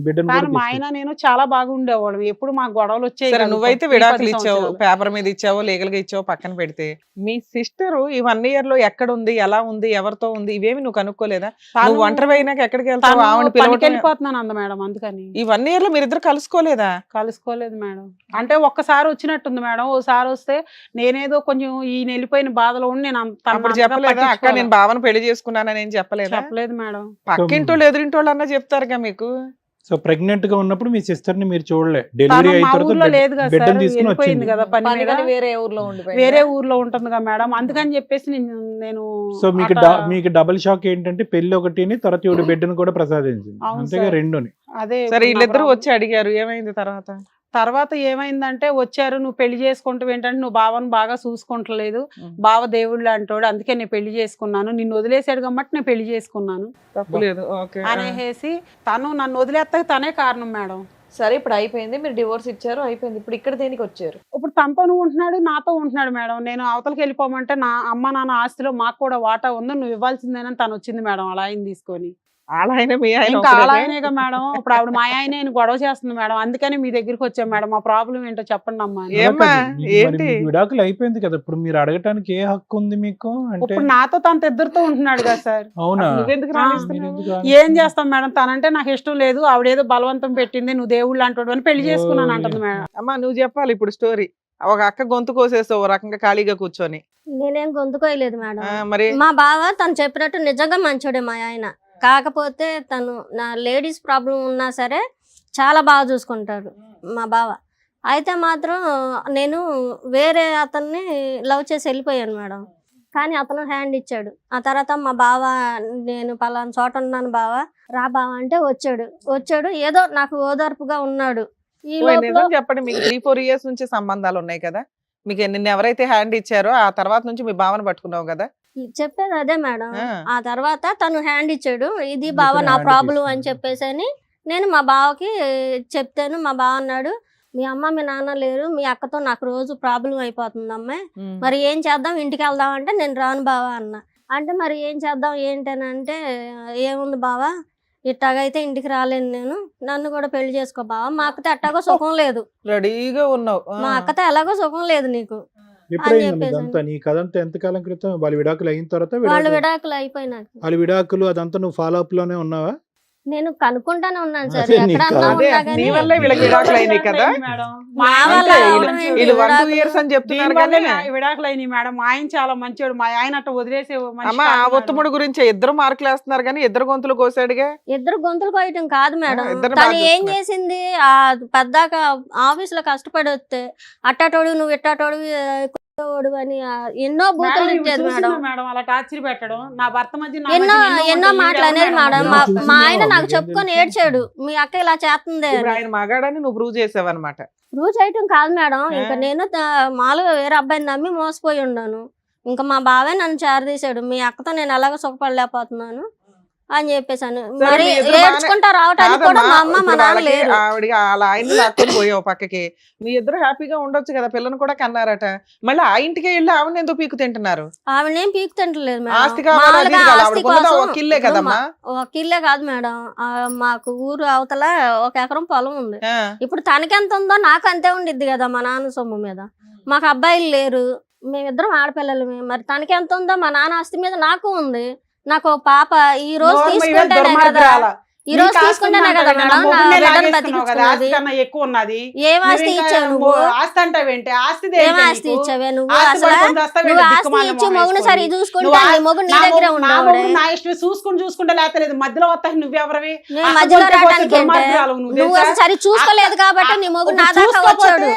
Speaker 6: బిడ్డను
Speaker 3: కానీ మా ఆయన నేను చాలా బాగా ఉండేవాళ్ళం. ఎప్పుడు మాకు గొడవలు వచ్చాయి
Speaker 4: సరే,
Speaker 3: కదా.
Speaker 4: నువ్వైతే
Speaker 3: 10
Speaker 4: విడాకులు ఇచ్చావు,
Speaker 3: సంవత్సరాలు.
Speaker 4: పేపర్ మీద ఇచ్చావో, లీగల్ గా ఇచ్చావో పక్కన పెడితే, మీ సిస్టర్ ఈ 1 year లో ఎక్కడ ఉంది, ఎలా ఉంది, ఎవరితో ఉంది, ఇవేమి నువ్వు కనుక్కోలేదా?
Speaker 3: తను-
Speaker 4: నువ్వు ఒంటరి అయినాక ఎక్కడికి వెళ్తావు?
Speaker 3: తను
Speaker 4: ఆవిడ
Speaker 3: పనికి
Speaker 4: పిలవటం.
Speaker 3: వెళ్ళిపోతున్నాను అంద మేడం. అందుకని
Speaker 4: ఈ 1 year లో మీరిద్దరు కలుసుకోలేదా?
Speaker 3: కలుసుకోలేదు మేడం. అంటే ఒక్కసారి వచ్చినట్టుంది మేడం. ఓసారి వస్తే నేనేదో కొంచెం ఈయన వెళ్ళిపోయిన బాధలో ఉండి నేను
Speaker 4: అప్పుడు చెప్పలేదా? అక్క, నేను భావన పెళ్లి చేసుకున్నానని ఏం చెప్పలేదా?
Speaker 3: చెప్పలేదు మేడం.
Speaker 4: పక్కింటోళ్ళు ఎదురింటోళ్ళు అన్నా చెప్తారుగా మీకు.
Speaker 6: సో ప్రెగ్నెంట్ గా ఉన్నప్పుడు మీ సిస్టర్ ని మీరు చూడలే, డెలివరీ అయిన
Speaker 3: మా ఊర్లో
Speaker 6: తర్వాత
Speaker 3: లేదు కదా
Speaker 6: బిడ్డను
Speaker 3: సార్,
Speaker 6: తీసుకుని
Speaker 3: వెళ్ళిపోయింది
Speaker 6: వచ్చింది.
Speaker 3: కదా పని
Speaker 2: పని
Speaker 3: మీద.
Speaker 2: కానీ వేరే ఊర్లో ఉండిపోయింది.
Speaker 3: వేరే ఊర్లో ఉంటుంది కదా మేడం, అందుకని చెప్పేసి నేను
Speaker 6: సో మీకు
Speaker 3: అట్లా-
Speaker 6: మీకు డబుల్ షాక్ ఏంటంటే పెళ్లి ఒకటిని తర్వాత ఈవిడ బిడ్డను కూడా ప్రసాదించింది,
Speaker 3: అవును
Speaker 6: అంతేగా
Speaker 3: సార్.
Speaker 6: రెండుని.
Speaker 3: అదే
Speaker 4: సరే
Speaker 3: ఇప్పుడు నా
Speaker 4: వీళ్ళిద్దరు
Speaker 3: ప్రాబ్లం.
Speaker 4: వచ్చి అడిగారు, ఏమైంది తర్వాత?
Speaker 3: తర్వాత ఏమైందంటే వచ్చారు, నువ్వు పెళ్లి చేసుకుంటావు ఏంటంటే నువ్వు బావను బాగా చూసుకుంటలేదు, బావ దేవుళ్ళు అంటాడు, అందుకే నేను పెళ్లి చేసుకున్నాను, నిన్ను వదిలేసాడు కాబట్టి నేను పెళ్లి చేసుకున్నాను
Speaker 4: తప్పులేదు. ఓకే.
Speaker 3: అనేసి తను నన్ను వదిలేస్తే తనే కారణం మేడం.
Speaker 2: సరే ఇప్పుడు అయిపోయింది, మీరు డివోర్స్ ఇచ్చారు, అయిపోయింది. ఇప్పుడు ఇక్కడ దేనికి వచ్చారు?
Speaker 3: ఇప్పుడు తనతో ఉంటున్నాడు, నాతో ఉంటున్నాడు మేడం. నేను అవతలకి వెళ్ళిపోమంటే నా అమ్మ నాన్న ఆస్తిలో మాకు కూడా వాటా ఉంది, నువ్వు ఇవ్వాల్సిందేనని తను వచ్చింది మేడం అలా ఆయన తీసుకొని.
Speaker 4: వాళ్ళ ఆయన మీ ఆయన
Speaker 3: ఇంకా
Speaker 4: ఒకరేనా?
Speaker 3: అలా ఆయనేగా మేడం, ఇప్పుడు ఆవిడ మా ఆయన గొడవ చేస్తుంది మేడం, అందుకని మీ దగ్గరికి వచ్చాం మేడం, మా ప్రాబ్లం ఏంటో చెప్పండి అమ్మా అని.
Speaker 4: ఏమ్మా,
Speaker 6: అలా కాదు, మీకు మరి
Speaker 4: ఏంటి?
Speaker 6: మీకు విడాకులు అయిపోయింది కదా, ఇప్పుడు మీరు అడగటానికి ఏ హక్కు ఉంది మీకు అంటే?
Speaker 3: ఇప్పుడు నాతో తన ఇద్దరితో ఉంటున్నాడు కదా సార్.
Speaker 6: అవునా?
Speaker 4: నువ్వెందుకు
Speaker 3: ఆ,
Speaker 6: మీరు
Speaker 4: రాణిస్తున్నావు?
Speaker 6: ఎందుకు
Speaker 3: ఏం చేస్తాం మేడం, తనంటే నాకు ఇష్టం లేదు, ఆవిడేదో బలవంతం పెట్టింది, నువ్వు దేవుళ్ళు అంటాడు అని పెళ్లి చేసుకున్నాను అంటుంది మేడం.
Speaker 4: అమ్మా నువ్వు చెప్పాలి ఇప్పుడు స్టోరీ. ఒక అక్క గొంతు కోసేస్తావు ఓ రకంగా ఖాళీగా కూర్చొని.
Speaker 5: నేనేం గొంతుకోయలేదు మేడం.
Speaker 4: మరి
Speaker 5: మా బావ తను చెప్పినట్టు నిజంగా మంచోడే మా ఆయన. కాకపోతే తను నా లేడీస్ ప్రాబ్లం ఉన్నా సరే చాలా బాగా చూసుకుంటాడు మా బావ. అయితే మాత్రం నేను వేరే అతన్ని లవ్ చేసి వెళ్ళిపోయాను మేడం, కానీ అతను హ్యాండ్ ఇచ్చాడు. ఆ తర్వాత మా బావ, నేను పలానా చోట ఉన్నాను బావ, రా బావ అంటే వచ్చాడు ఏదో నాకు ఓదార్పుగా ఉన్నాడు. ఈ లోపల
Speaker 4: నిజం చెప్పండి, మీకు 3-4 years నుంచి సంబంధాలు ఉన్నాయి కదా, మీకు నిన్న ఎవరైతే హ్యాండ్ ఇచ్చారో ఆ తర్వాత నుంచి మీ భావన పట్టుకున్నావు కదా.
Speaker 5: చెప్పేది అదే మేడం.
Speaker 4: ఆ.
Speaker 5: ఆ తర్వాత తను హ్యాండ్ ఇచ్చాడు, ఇది బావ
Speaker 6: ఇతను
Speaker 5: నా
Speaker 6: hand
Speaker 5: ప్రాబ్లం
Speaker 6: తీసుకున్నాడు.
Speaker 5: అని చెప్పేసి అని నేను మా బావకి చెప్తాను. మా బావ అన్నాడు, మీ అమ్మ మీ నాన్న లేరు, మీ అక్కతో నాకు రోజు ప్రాబ్లం అయిపోతుంది అమ్మాయి, మరి ఏం చేద్దాం, ఇంటికి వెళ్దాం అంటే నేను రాను బావా అన్న. అంటే మరి ఏం చేద్దాం ఏంటనంటే, ఏముంది బావా ఇట్టాగైతే ఇంటికి రాలేను నేను, నన్ను కూడా పెళ్లి చేసుకో బావా, మా అక్కతో ఎట్టాగో సుఖం లేదు,
Speaker 4: రెడీగా ఉన్నావు.
Speaker 5: మా అక్కతో ఎలాగో సుఖం లేదు నీకు
Speaker 6: ఎప్పుడైంది
Speaker 5: చెప్పేసి
Speaker 6: ఇదంతా? నీ కథంతా ఎంతకాలం క్రితం? వాళ్ళ విడాకులు అయిన తర్వాత
Speaker 5: వాళ్ళు విడాకులు అయిపోయినాక
Speaker 6: వాళ్ళ విడాకులు అదంతా నువ్వు ఫాలో అప్ లోనే ఉన్నావా?
Speaker 5: నేను కనుక్కుంటానే ఉన్నాను సార్,
Speaker 6: అదే నీకు
Speaker 5: ఎక్కడన్నా
Speaker 6: కాదు.
Speaker 4: అదే
Speaker 5: ఉన్నా
Speaker 4: నీ
Speaker 5: కానీ
Speaker 4: వల్లే వీళ్ళకి విడాకులు అయినాయి కదా.
Speaker 3: మేడం
Speaker 5: మా
Speaker 3: ఆయన
Speaker 5: వల్ల
Speaker 3: అంటే
Speaker 5: అవడం
Speaker 3: వీళ్ళు-
Speaker 5: ఏంటి?
Speaker 4: వీళ్ళు 1-2
Speaker 5: విడాకులు-
Speaker 4: years అని చెప్తున్నారు
Speaker 3: దీనివల్లే
Speaker 4: కానీ
Speaker 3: నా విడాకులు అయినాయి మేడం. మా ఆయన చాలా మంచివాడు, మా ఆయన అట్ట వదిలేసే మనిషి
Speaker 4: అమ్మ ఆ
Speaker 3: కాదు మేడం.
Speaker 4: ఒత్తుముడు గురించి ఇద్దరు మార్కులు వేస్తున్నారు కానీ ఇద్దరు గొంతులు కోసాడుగా.
Speaker 5: ఇద్దరు గొంతులు కోయటం కాదు మేడం,
Speaker 4: ఇద్దరిని
Speaker 5: తను
Speaker 4: బాగా
Speaker 5: ఏం
Speaker 4: చూసుకున్నారు.
Speaker 5: చేసింది, ఆ పెద్దాక ఆఫీస్ లో కష్టపడి వస్తే అట్టాటోడు నువ్వు ఇట్టాటోడు అని ఎన్నో బూతులు
Speaker 3: మేడం,
Speaker 5: ఇచ్చేది
Speaker 3: ఇవి
Speaker 5: మేడం,
Speaker 3: చూసిందా మేడం అలా టార్చర్ పెట్టడం, నా భర్త మధ్య నా
Speaker 5: ఎన్నో
Speaker 3: మధ్య
Speaker 5: ఎన్నో
Speaker 3: ఉంటాయి.
Speaker 5: మాటలు అనేది
Speaker 3: ఈవిడ
Speaker 5: మేడం.
Speaker 3: ఎవరు
Speaker 5: మా
Speaker 3: మేడం?
Speaker 5: మా ఆయన నాకు
Speaker 6: చూసిందా?
Speaker 5: చెప్పుకొని
Speaker 6: మీకేం
Speaker 5: ఏడ్చాడు, మీ అక్క ఇలా చేస్తుంది
Speaker 4: ఇప్పుడు
Speaker 5: అని.
Speaker 4: ఆయన మగాడని నువ్వు ప్రూవ్ చేసావన్నమాట.
Speaker 5: ప్రూవ్ చేయటం కాదు మేడం, ఇంకా
Speaker 4: ఆ.
Speaker 5: నేను మామూలుగా వేరే అబ్బాయిని నమ్మి మోసపోయి ఉన్నాను. ఇంకా మా బావే నన్ను చేరదీశాడు, మీ అక్కతో నేను ఎలాగో సుఖపడలేకపోతున్నాను అని చెప్పేసాను.
Speaker 4: సరే,
Speaker 5: మరి
Speaker 4: మీ ఇద్దరు
Speaker 5: ఏడ్చుకుంటా రావటానికి కూడా
Speaker 4: కాదమ్మా,
Speaker 5: మా అమ్మ మా
Speaker 4: ఇప్పుడు
Speaker 5: నాన్న
Speaker 4: వాళ్ళకి
Speaker 5: లేరు.
Speaker 4: ఆవిడ వాళ్ళ ఆయన్ని లాక్కొని పోయావు పక్కకి, మీ ఇద్దరు హ్యాపీగా ఉండొచ్చు కదా, పిల్లని కూడా కన్నారట. మళ్ళీ ఆ ఇంటికే వెళ్ళి ఆవిడ ఎందుకు పీకు తింటున్నారు?
Speaker 5: ఆవిడేం పీకు తింటలేదు
Speaker 4: ఆస్తి
Speaker 5: మేడం,
Speaker 4: కావాలి, అది
Speaker 5: మామూలుగా
Speaker 4: కావాలి,
Speaker 5: ఆస్తి
Speaker 4: ఆవిడకు ఉన్నదా
Speaker 5: కోసం
Speaker 4: ఒక ఇల్లే
Speaker 5: ఇప్పుడు
Speaker 4: కదమ్మా.
Speaker 5: ఒక ఇల్లే కాదు మేడం, మాకు ఊరు అవతల 1 ఎకరం పొలం ఉంది.
Speaker 4: ఆ.
Speaker 5: ఇప్పుడు తనకెంత ఉందో నాకు అంతే ఉండిద్ది కదా మా నాన్న సొమ్ము మీద. మాకు అబ్బాయిలు లేరు, మేమిద్దరం ఆడపిల్లలమే, మరి తనకెంత ఉందో మా నాన్న ఆస్తి మీద నాకు ఉంది. నాకు ఓ పాప ఈ రోజు
Speaker 3: నోర్మ ఇవే
Speaker 5: తీసుకుంటేనే కదా,
Speaker 3: దుర్మార్గురాల.
Speaker 5: ఈ రోజు
Speaker 3: నీకు ఆస్తి
Speaker 5: తీసుకుంటేనే కదా
Speaker 3: ఉందంటావు,
Speaker 5: మేడం
Speaker 3: నా
Speaker 5: నా
Speaker 3: మొగుడినే
Speaker 5: బిడ్డను
Speaker 3: లాగేస్తున్నావు కదా, ఆస్తి
Speaker 5: బతికించుకున్నది.
Speaker 3: కన్నా ఎక్కువ ఉన్నది.
Speaker 5: ఏం ఆస్తి
Speaker 3: నువ్వు ఇంకా
Speaker 5: ఇచ్చావు నువ్వు,
Speaker 3: ఆస్తి అంటావేంటి? ఆస్తి
Speaker 5: ఏం ఆస్తి ఇచ్చావే నువ్వు,
Speaker 3: ఆస్తి
Speaker 5: అసలు
Speaker 3: పడుకొని వస్తావేంటి
Speaker 5: నువ్వు ఆస్తి
Speaker 3: దిక్కుమాలిన
Speaker 5: ఇచ్చి
Speaker 3: మొహం
Speaker 5: మొగుని
Speaker 3: వేసుకొని?
Speaker 5: సరి చూసుకుంటే
Speaker 3: నువ్వు
Speaker 5: నీ మొగుడు నీ దగ్గరే ఉండేవాడే.
Speaker 3: నా ఇష్టం చూసుకుంటే లేకపోతే మధ్యలో వస్తాయి నువ్వెవరివి?
Speaker 5: నేను
Speaker 3: అక్క
Speaker 5: మధ్యలో
Speaker 3: కొంచెం
Speaker 5: రావడానికి ఏంటే?
Speaker 3: దుర్మార్గురాలు నువ్వు
Speaker 5: నువ్వు
Speaker 3: తెలుసా?
Speaker 5: సరి చూసుకోలేదు కాబట్టి నీ మొగుడు నా దాకా వచ్చాడు.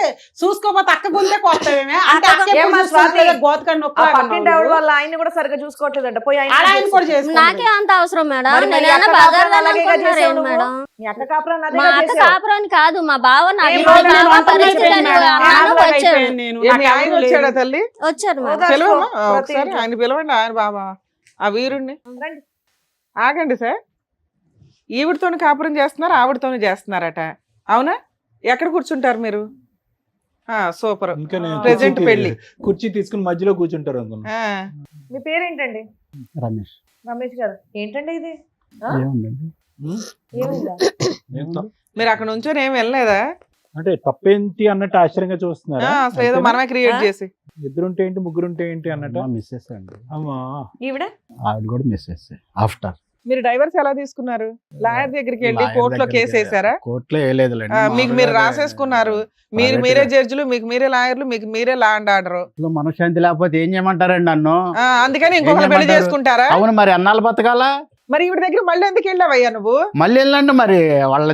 Speaker 3: చూసుకోపోతే అక్క గుంతే కొత్తవేమే అంటే
Speaker 5: అక్క
Speaker 3: అక్క
Speaker 2: ఏమ్మా
Speaker 3: ఎప్పుడు
Speaker 2: స్వాతి?
Speaker 3: చూసుకోలేదు, గోతకండి
Speaker 2: ఆ
Speaker 3: నొక్కులాగా
Speaker 2: పక్కింటి
Speaker 3: ఉన్నావు
Speaker 2: ఆవిడ
Speaker 3: నువ్వు.
Speaker 2: వాళ్ళ ఆయన్ని కూడా సరిగ్గా చూసుకోవట్లేదంట, పోయి ఆయన
Speaker 3: ఆయన కూడా చేసుకుంటుంది.
Speaker 5: నాకే అంత అవసరం మేడం,
Speaker 2: మరి మీ
Speaker 5: నేనేమన్నా
Speaker 2: అక్క
Speaker 5: బజార్
Speaker 2: కాపురం అలాగే
Speaker 5: అనుకుంటున్నారు
Speaker 2: చేసావు
Speaker 5: ఏంటి
Speaker 2: నువ్వు?
Speaker 5: మేడం?
Speaker 2: మీ అక్క కాపురం
Speaker 5: మా
Speaker 2: అదేగా
Speaker 5: అక్క
Speaker 2: చేసావు.
Speaker 5: కాపురాన్ని కాదు, మా బావ నా
Speaker 2: ఏం
Speaker 5: ఇంటికి
Speaker 2: బావ
Speaker 5: రావా
Speaker 2: నేను
Speaker 5: పరిస్థితి
Speaker 3: అయిపోయాను
Speaker 5: అని
Speaker 3: మేడం.
Speaker 5: అన్నాను,
Speaker 3: ఆడపిల్లగా
Speaker 5: వచ్చాడు.
Speaker 3: అయిపోయాను నేను.
Speaker 4: ఏ, మీ
Speaker 3: నాకు
Speaker 4: ఆయన
Speaker 3: ఎవరు
Speaker 4: వచ్చాడా
Speaker 3: లేరు.
Speaker 4: తల్లి?
Speaker 5: వచ్చారు మేడం.
Speaker 2: ఓదార్పు.
Speaker 4: పిలవమ్మా
Speaker 2: ప్రతి
Speaker 4: ఒకసారి,
Speaker 2: ఇంట్లో.
Speaker 4: ఆయన పిలవండి, ఆయన బాబా ఆ వీరుణ్ణి.
Speaker 2: రండి.
Speaker 4: ఆగండి సార్, ఈవిడతోని కాపురం చేస్తున్నారు, ఆవిడతోని చేస్తున్నారట, అవునా? ఎక్కడ కూర్చుంటారు మీరు? సూపర్.
Speaker 6: ఇంకా నేను
Speaker 4: Present పెళ్లి.
Speaker 6: కుర్చీ తీసుకుని మధ్యలో కూర్చుంటారు అనుకున్నా.
Speaker 2: మీ పేరేంటండి?
Speaker 7: రమేష్.
Speaker 2: రమేష్ గారు. ఏంటండి ఇది? ఆ?
Speaker 7: ఏముందండి?
Speaker 2: ఏముందా?
Speaker 6: ఏంటో?
Speaker 4: మీరు అక్కడ నుంచొని ఏం వెళ్ళలేదా?
Speaker 6: అంటే తప్పేంటి అన్నట్టు ఆశ్చర్యంగా చూస్తున్నారా?
Speaker 4: అసలు ఏదో మనమే క్రియేట్ చేసి
Speaker 6: ఇద్దరుంటే ఏంటి ముగ్గురుంటే ఏంటి అన్నట్టు.
Speaker 7: మా మిస్సెస్ అండి,
Speaker 6: అమ్మా
Speaker 2: ఈవిడ?
Speaker 7: ఆవిడ కూడా మిస్సెస్. ఆఫ్టర్
Speaker 4: మీరు డైవర్స్ ఎలా తీసుకున్నారు? లాయర్ దగ్గరికి వెళ్ళి కోర్టులో కేసు వేసారా?
Speaker 7: కోర్టులో వేయలేదులేండి.
Speaker 4: మీకు మీరు రాసేసుకున్నారు, మీరే జడ్జిలు, మీకు మీరే లాయర్లు, మీకు మీరే లా అండ్ ఆర్డర్.
Speaker 7: మనశ్శాంతి లేకపోతే ఏం చేయమంటారండి నన్ను?
Speaker 4: అందుకని ఇంకొకరు పెళ్లి
Speaker 7: చేయమంటారు?
Speaker 4: చేసుకుంటారా?
Speaker 7: అవును, మరి అన్నాళ్ళు బతకాలా?
Speaker 4: మరి ఈవిడ దగ్గర మళ్ళీ ఎందుకు వెళ్ళావయ్యా నువ్వు?
Speaker 7: మళ్ళీ వెళ్ళండి మరి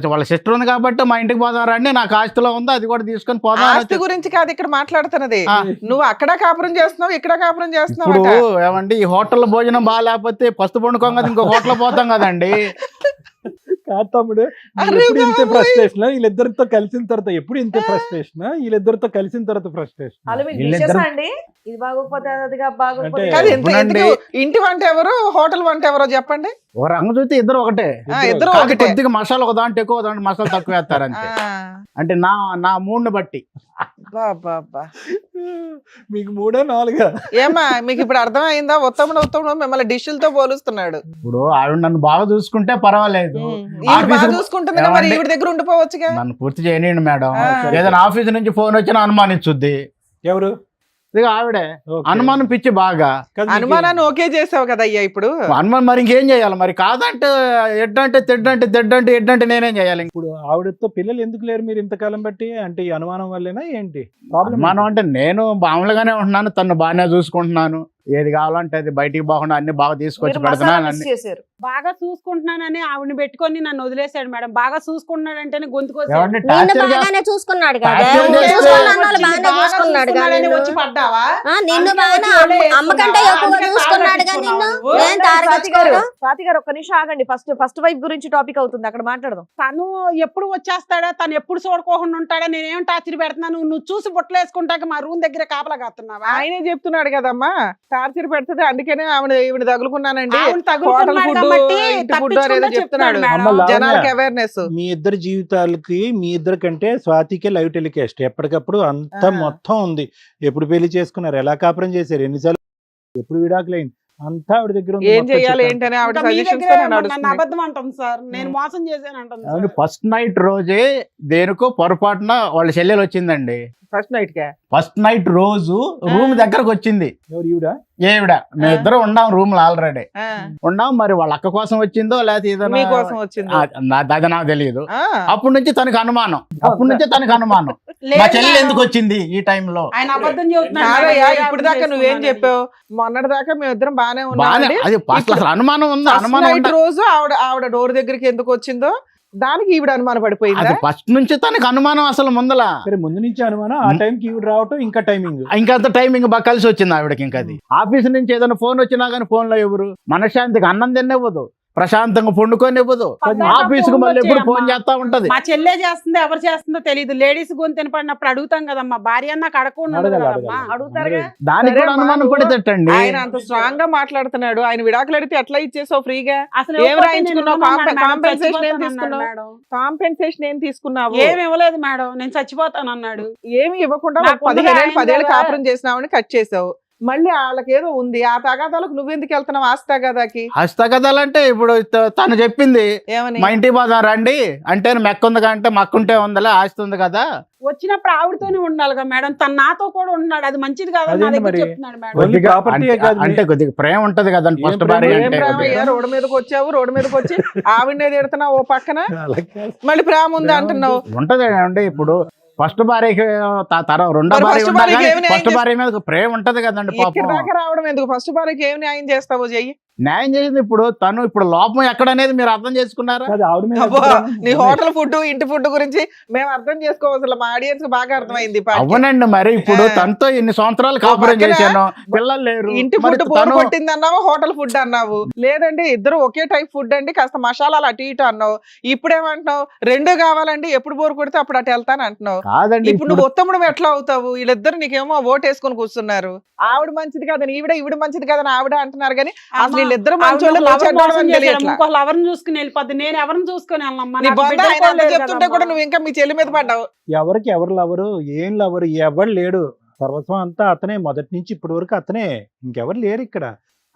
Speaker 7: వాళ్ళ సిస్టర్ ఉంది కాబట్టి మా ఇంటికి పోదాం రండి, నాకు ఆస్తిలో ఉంది అది కూడా తీసుకొని పోదాం
Speaker 4: ఆస్తి గురించి కాదు ఇక్కడ మాట్లాడుతున్నది.
Speaker 7: ఆ.
Speaker 4: నువ్వు అక్కడ కాపురం చేస్తున్నావు, ఇక్కడ కాపురం చేస్తున్నావు
Speaker 7: ఇప్పుడు
Speaker 4: అంట.
Speaker 7: ఏమండి ఈ హోటల్లో భోజనం బాగాలేకపోతే పస్తు పండుకోం కదా ఇంకో హోటల్ పోతాం కదండి.
Speaker 6: కాదు తమ్ముడు,
Speaker 4: అరే
Speaker 6: ఎప్పుడు ఇంతే
Speaker 4: బాబోయ్.
Speaker 6: ఫ్రస్ట్రేషన్ వీళ్ళిద్దరితో కలిసిన తర్వాత, ఎప్పుడు ఇంతే ఫ్రస్ట్రేషన్ వీళ్ళిద్దరితో కలిసిన తర్వాత ఫ్రస్ట్రేషన్.
Speaker 2: అలా మీరు
Speaker 7: వీళ్ళిద్దరు-
Speaker 2: తీసేసా అండి, ఇది బాగోకపోతే అది బాగోకపోతే
Speaker 6: అంటే-
Speaker 4: కాదు
Speaker 7: అవునండి.
Speaker 4: ఇంటి వంట ఎవరు, హోటల్ వంట ఎవరో చెప్పండి.
Speaker 7: ఓ రంగు చూస్తే ఇద్దరు ఒకటే,
Speaker 4: ఇద్దరు
Speaker 7: కాదు
Speaker 4: ఒకటే.
Speaker 7: కొద్దిగా మసాలా ఒక దాంట్లో ఎక్కువ దాంట్లో మసాలా తక్కువ వేస్తారు అంతే. అంటే నా మూడ్ని బట్టి.
Speaker 4: బాబా
Speaker 6: మీకు 3 4
Speaker 4: ఏమ్మా మీకు ఇప్పుడు అర్థమైందా? ఉత్తముడు మిమ్మల్ని డిష్లతో పోలుస్తున్నాడు.
Speaker 7: ఇప్పుడు ఆవిడ నన్ను బాగా చూసుకుంటే పర్వాలేదు,
Speaker 4: ఈవిడ బాగా
Speaker 7: ఆఫీసు-
Speaker 4: చూసుకుంటుంది మరి
Speaker 7: ఏమండి?
Speaker 4: ఈవిడ దగ్గర ఉండిపోవచ్చుగా.
Speaker 7: నన్ను పూర్తి చేయనియండి మేడం.
Speaker 4: ఆ.
Speaker 7: ఏదైనా ఆఫీస్ నుంచి ఫోన్ వచ్చినా అనుమానించుద్ది.
Speaker 6: ఎవరు?
Speaker 7: ఇక ఆవిడే
Speaker 6: ఓకే.
Speaker 7: అనుమానం పిచ్చి బాగా.
Speaker 6: కాదు, మీకు-
Speaker 4: అనుమానాన్ని ఓకే చేసావు కదా అయ్యా ఇప్పుడు.
Speaker 7: అనుమానం మరి ఇంకేం చేయాలి మరి? కాదంటే ఎడ్డంటే ఎడ్డంటే నేనేం చేయాలి?
Speaker 6: ఇప్పుడు ఆవిడతో పిల్లలు ఎందుకు లేరు మీరు ఇంతకాలం బట్టి? అంటే ఈ అనుమానం వల్లేనా ఏంటి ప్రాబ్లం?
Speaker 7: అనుమానం అంటే నేను మామూలుగానే ఉంటున్నాను, తను బాగానే చూసుకుంటున్నాను, ఏది కావాలంటే అది బయటికి పోకుండా అన్ని బాగా తీసుకొచ్చి
Speaker 2: మీరు మసాలా
Speaker 7: పెడుతున్నాను
Speaker 2: మిస్
Speaker 7: అన్ని.
Speaker 2: చేశారు.
Speaker 3: బాగా చూసుకుంటున్నానని ఆవిడని పెట్టుకొని నన్ను వదిలేశాడు మేడం. బాగా చూసుకుంటున్నాడంటేనే గొంతుకొచ్చాడు.
Speaker 7: ఏమండి
Speaker 5: నిన్ను
Speaker 7: టార్చర్
Speaker 5: బాగానే చూసుకున్నాడు కదా,
Speaker 7: టార్చర్
Speaker 5: నువ్వు
Speaker 7: చేస్తే-
Speaker 5: చూసుకున్న వాళ్ళు బాగానే చూసుకున్నాడు కదా
Speaker 4: చూసుకున్నాడని
Speaker 5: నిన్ను.
Speaker 4: వచ్చి పడ్డావా?
Speaker 5: నిన్ను
Speaker 4: అందుకే
Speaker 5: బాగానే
Speaker 4: వచ్చి ఓడే
Speaker 5: అమ్మ కంటే
Speaker 4: వేసుకున్నావా?
Speaker 5: ఎక్కువ
Speaker 4: అందుకే
Speaker 5: చూసుకున్నాడు కదా
Speaker 4: తాగొచ్చుకున్నావా
Speaker 5: నిన్ను.
Speaker 4: నువ్వు?
Speaker 5: ఏం తారగించుకోరు?
Speaker 2: స్వాతి గారు ఒక్క నిమిషం ఆగండి, ఫస్ట్ వైఫ్ గురించి టాపిక్ అవుతుంది, అక్కడ మాట్లాడదాం.
Speaker 3: తను ఎప్పుడు వచ్చేస్తాడా, తను ఎప్పుడు చూడకోకుండా ఉంటాడా, నేనేం టార్చర్ పెడుతున్నాను, నువ్వు చూసి బుట్టలు వేసుకుంటాక మా రూమ్ దగ్గర కాపలా కాస్తున్నావా?
Speaker 4: ఆయనే చెప్తున్నాడు కదమ్మా టార్చర్ పెడుతుంది, అందుకనే ఈవిడ తగులుకున్నానండి.
Speaker 3: ఆవిడ తగులుకున్నాడు
Speaker 4: హోటల్ ఫుడ్,
Speaker 3: కాబట్టి
Speaker 4: ఇంటి ఫుడ్
Speaker 3: తప్పించుకుంటూ
Speaker 4: అనేది
Speaker 3: చెప్తున్నాడు
Speaker 4: చెప్తున్నాడు.
Speaker 3: మేడం.
Speaker 6: అమ్మ లావణ్య,
Speaker 4: జనాలకి అవేర్నెస్.
Speaker 6: మీ ఇద్దరి జీవితాలకి మీ ఇద్దరి కంటే స్వాతికే లైవ్ టెలికాస్ట్ ఎప్పటికప్పుడు అంతా
Speaker 4: ఆ.
Speaker 6: మొత్తం ఉంది. ఎప్పుడు పెళ్లి చేసుకున్నారు, ఎలా కాపురం చేశారు, ఎన్నిసార్లు, ఎప్పుడు విడాకులైంది, అంతా ఆవిడ దగ్గర ఉంది.
Speaker 4: ఏం
Speaker 6: మొత్తం
Speaker 4: చెయ్యాలి
Speaker 6: చెప్పాను.
Speaker 4: ఏంటని ఆవిడ
Speaker 3: ఇంకా మీ
Speaker 4: సజెషన్స్
Speaker 3: దగ్గరే నన్ను
Speaker 4: నడుస్తుంది.
Speaker 3: అబద్ధం అంటాం సార్, నేను మోసం చేశాను అంటాం
Speaker 7: అవును,
Speaker 3: సార్.
Speaker 7: ఫస్ట్ నైట్ రోజే దేనికో పొరపాటున వాళ్ళ చెల్లెలు వచ్చిందండి.
Speaker 4: ఫస్ట్ నైట్ గా
Speaker 7: ఫస్ట్ నైట్ రోజు రూమ్ దగ్గరకు వచ్చింది.
Speaker 6: ఎవరు ఈవిడ?
Speaker 7: ఏవిడ మేము ఇద్దరం ఉన్నాం రూమ్ లో ఆల్రెడీ
Speaker 4: ఆ,
Speaker 7: ఉన్నాం. మరి వాళ్ళ అక్క కోసం వచ్చిందో లేకపోతే ఏదైనా
Speaker 4: మీకోసం వచ్చింది.
Speaker 7: అది నాకు తెలియదు.
Speaker 4: ఆ,
Speaker 7: అప్పటి నుంచి తనకు అనుమానం,
Speaker 3: లేదు
Speaker 7: మా చెల్లెలు
Speaker 3: మేడం.
Speaker 7: ఎందుకు వచ్చింది ఈ టైంలో?
Speaker 3: ఆయన అబద్ధం చెబుతున్నాడు
Speaker 4: కాదయ్యా,
Speaker 3: మేడం.
Speaker 4: ఇప్పుడు దాకా నువ్వేం చెప్పావు? మొన్నటి దాకా మేమిద్దరం బానే
Speaker 7: బాగా
Speaker 4: ఉన్నాం.
Speaker 7: అది అసలు అనుమానం ఉంది,
Speaker 4: ఫస్ట్
Speaker 7: అనుమానం
Speaker 4: నైట్
Speaker 7: ఉండ-
Speaker 4: రోజు ఆవిడ డోర్ దగ్గరికి ఎందుకు వచ్చిందో దానికి ఈవిడ అనుమానం పడిపోయిందా?
Speaker 7: అది ఫస్ట్ నుంచి తనకు అనుమానం అసలు ముందల.
Speaker 6: సరే ముందు నుంచి అనుమానం, ఆ టైంకి ఈవిడ రావటం ఇంకా టైమింగ్.
Speaker 7: ఇంకంత టైమింగ్ బాగా కలిసి వచ్చింది ఆవిడకి. ఇంకా అది ఆఫీస్ నుంచి ఏదైనా ఫోన్ వచ్చినా కానీ ఫోన్ లో ఎవరు మనశ్శాంతికి అన్నం తినివ్వదు, ప్రశాంతంగా పండుకొని ఇవ్వదు.
Speaker 3: పద్దాక
Speaker 7: ఆఫీస్ కు
Speaker 3: ఫోన్
Speaker 7: మళ్ళీ ఎప్పుడు ఫోన్
Speaker 3: వచ్చేయమ్మా.
Speaker 7: చేస్తా ఉంటది.
Speaker 3: మా చెల్లె చేస్తుందో ఎవరు చేస్తుందో తెలియదు. లేడీస్ గొంతు పడినప్పుడు అడుగుతాం కదమ్మా, భార్య నాకు అడగకుండా ఉండదు
Speaker 6: అడగాలి,
Speaker 3: కదమ్మా.
Speaker 6: అడగాలి.
Speaker 2: అడుగుతారుగా.
Speaker 7: దానికి
Speaker 4: సరే
Speaker 7: కూడా
Speaker 4: అమ్మా,
Speaker 7: అనుమానం
Speaker 4: నువ్వు-
Speaker 7: పడితేటండి.
Speaker 4: ఆయన అంత స్ట్రాంగ్ గా మాట్లాడుతున్నాడు. ఆయన విడాకులు అడిగితే ఎట్లా ఇచ్చేసావు ఫ్రీగా?
Speaker 3: అసలు
Speaker 4: ఏం
Speaker 3: ఇవ్వకపోతే
Speaker 4: రాయించుకున్నావు?
Speaker 3: నేను ఉన్నాను మేడం,
Speaker 4: కాంపెన్సేషన్ ఏం
Speaker 3: చచ్చిపోతాను
Speaker 4: తీసుకున్నావు?
Speaker 3: మేడం.
Speaker 4: కాంపెన్సేషన్ ఏం తీసుకున్నావు?
Speaker 3: ఏమి ఇవ్వలేదు మేడం, నేను చచ్చిపోతాను అన్నాడు.
Speaker 4: ఏమి ఇవ్వకుండా
Speaker 3: నాకు ముందుగా
Speaker 4: 15
Speaker 3: ఆయన
Speaker 4: 10
Speaker 3: కదా.
Speaker 4: కాపురం చేసినావని కట్ చేసావు. మళ్ళీ వాళ్ళకి ఏదో ఉంది, ఆ తగాదాలకు నువ్వెందుకు వెళ్తున్నావు? ఆస్తి తగాదాకి
Speaker 7: హస్తకథలంటే ఇప్పుడు తను చెప్పింది
Speaker 4: ఏమని?
Speaker 7: మా ఇంటికి పోదాం రండి అంటే మెక్కుందిగా అంటే మక్కుంటే ఉందలే ఆస్తి ఉంది కదా.
Speaker 3: వచ్చినప్పుడు ఆవిడతోనే ఉండాలిగా మేడం, తను నాతో కూడా ఉన్నాడు, అది మంచిది కాదు నా
Speaker 6: అదేంటి
Speaker 3: దగ్గర
Speaker 6: మరి?
Speaker 3: చెప్తున్నాడు మేడం.
Speaker 6: ఓన్లీ
Speaker 7: కొద్దిగా
Speaker 6: ప్రాపర్టీయే
Speaker 7: అంటే-
Speaker 6: కాదు,
Speaker 7: అంటే కొద్దిగా ప్రేమ ఉంటది కదండి
Speaker 6: ఏం
Speaker 7: ఫస్ట్
Speaker 6: ప్రేమ?
Speaker 7: భార్య
Speaker 4: ఏం
Speaker 7: అంటే
Speaker 4: ప్రేమ?
Speaker 7: కొద్దిగా.
Speaker 4: రోడ్డు మీదకి వచ్చావు, రోడ్డు మీదకి వచ్చి ఆవిడనే తిడుతున్నావు ఓ పక్కన,
Speaker 6: అలా కాదు.
Speaker 4: మళ్ళీ ప్రేమ ఉంది అంటున్నావు.
Speaker 7: ఉంటది అండి. ఇప్పుడు ఫస్ట్ భార్యకి రెండో
Speaker 4: మరి
Speaker 7: భార్య
Speaker 4: first
Speaker 7: ఉన్నా
Speaker 4: భార్యకి
Speaker 7: కానీ
Speaker 4: ఏమి న్యాయం
Speaker 7: ఫస్ట్ భార్య మీద ప్రేమ ఉంటది కదండి
Speaker 4: ఇక్కడ
Speaker 7: పాపం.
Speaker 4: దాకా రావడం ఎందుకు? ఫస్ట్ భార్యకి ఏం న్యాయం చేస్తావో చెయ్యి.
Speaker 7: న్యాయం చేసింది ఇప్పుడు తను. ఇప్పుడు లోపం ఎక్కడ అనేది మీరు అర్థం చేసుకున్నారా?
Speaker 6: కాదు, ఆవిడ మీద
Speaker 4: అబ్బో,
Speaker 6: అభిప్రాయం
Speaker 4: నీ
Speaker 6: ఉంది.
Speaker 4: హోటల్ ఫుడ్ ఇంటి ఫుడ్ గురించి మేము అర్థం చేసుకోవచ్చు. మా ఆడియన్స్ కి బాగా అర్థమైంది. ఈ పాటికి.
Speaker 7: అవునండి, మరి ఇప్పుడు
Speaker 4: ఆ.
Speaker 7: తనతో ఇన్ని సంవత్సరాలు కాపురం
Speaker 4: పక్కన
Speaker 7: చేశాను, పిల్లలు లేరు.
Speaker 4: ఇంటి
Speaker 7: మరి
Speaker 4: ఫుడ్ బోర్
Speaker 7: తను
Speaker 4: కొట్టింది అన్నావు, హోటల్ ఫుడ్ అన్నావు. లేదండి ఇద్దరు ఒకే టైప్ ఫుడ్ అండి, కాస్త మసాలాలు అటు ఇటు అన్నావు. ఇప్పుడేమంటున్నావు? రెండు కావాలండి, ఎప్పుడు బోర్ కొడితే అప్పుడు అటు వెళ్తాను అంటున్నావు.
Speaker 7: కాదండి.
Speaker 4: ఇప్పుడు నువ్వు ఉత్తముడు ఎట్లా అవుతావు? వీళ్ళిద్దరు నీకేమో ఓటేసుకొని కూర్చున్నారు. ఆవిడ మంచిది కాదని ఈవిడ మంచిది కాదని ఆవిడ అంటున్నారు. కానీ అసలు వీళ్ళిద్దరు మంచోళ్ళు
Speaker 3: ఇంకో ఎవరిని చూసుకుని వెళ్ళిపోద్ది, నేను ఎవరిని చూసుకుని వెళ్ళమ్మా,
Speaker 4: నీ
Speaker 3: నాకు
Speaker 4: బంధు
Speaker 3: బిడ్డలు
Speaker 4: ఆయన
Speaker 3: కూడా
Speaker 4: అంత
Speaker 3: లేరు
Speaker 4: చెప్తుంటే
Speaker 3: కదమ్మా.
Speaker 4: కూడా నువ్వు ఇంకా మీ చెల్లి మీద పడ్డావు.
Speaker 6: ఎవరికి ఎవరు లవరు, ఏం లవరు, ఎవరు లేడు. సర్వస్వం అంతా అతనే, మొదటి నుంచి ఇప్పటి వరకు అతనే, ఇంకెవరు లేరు ఇక్కడ.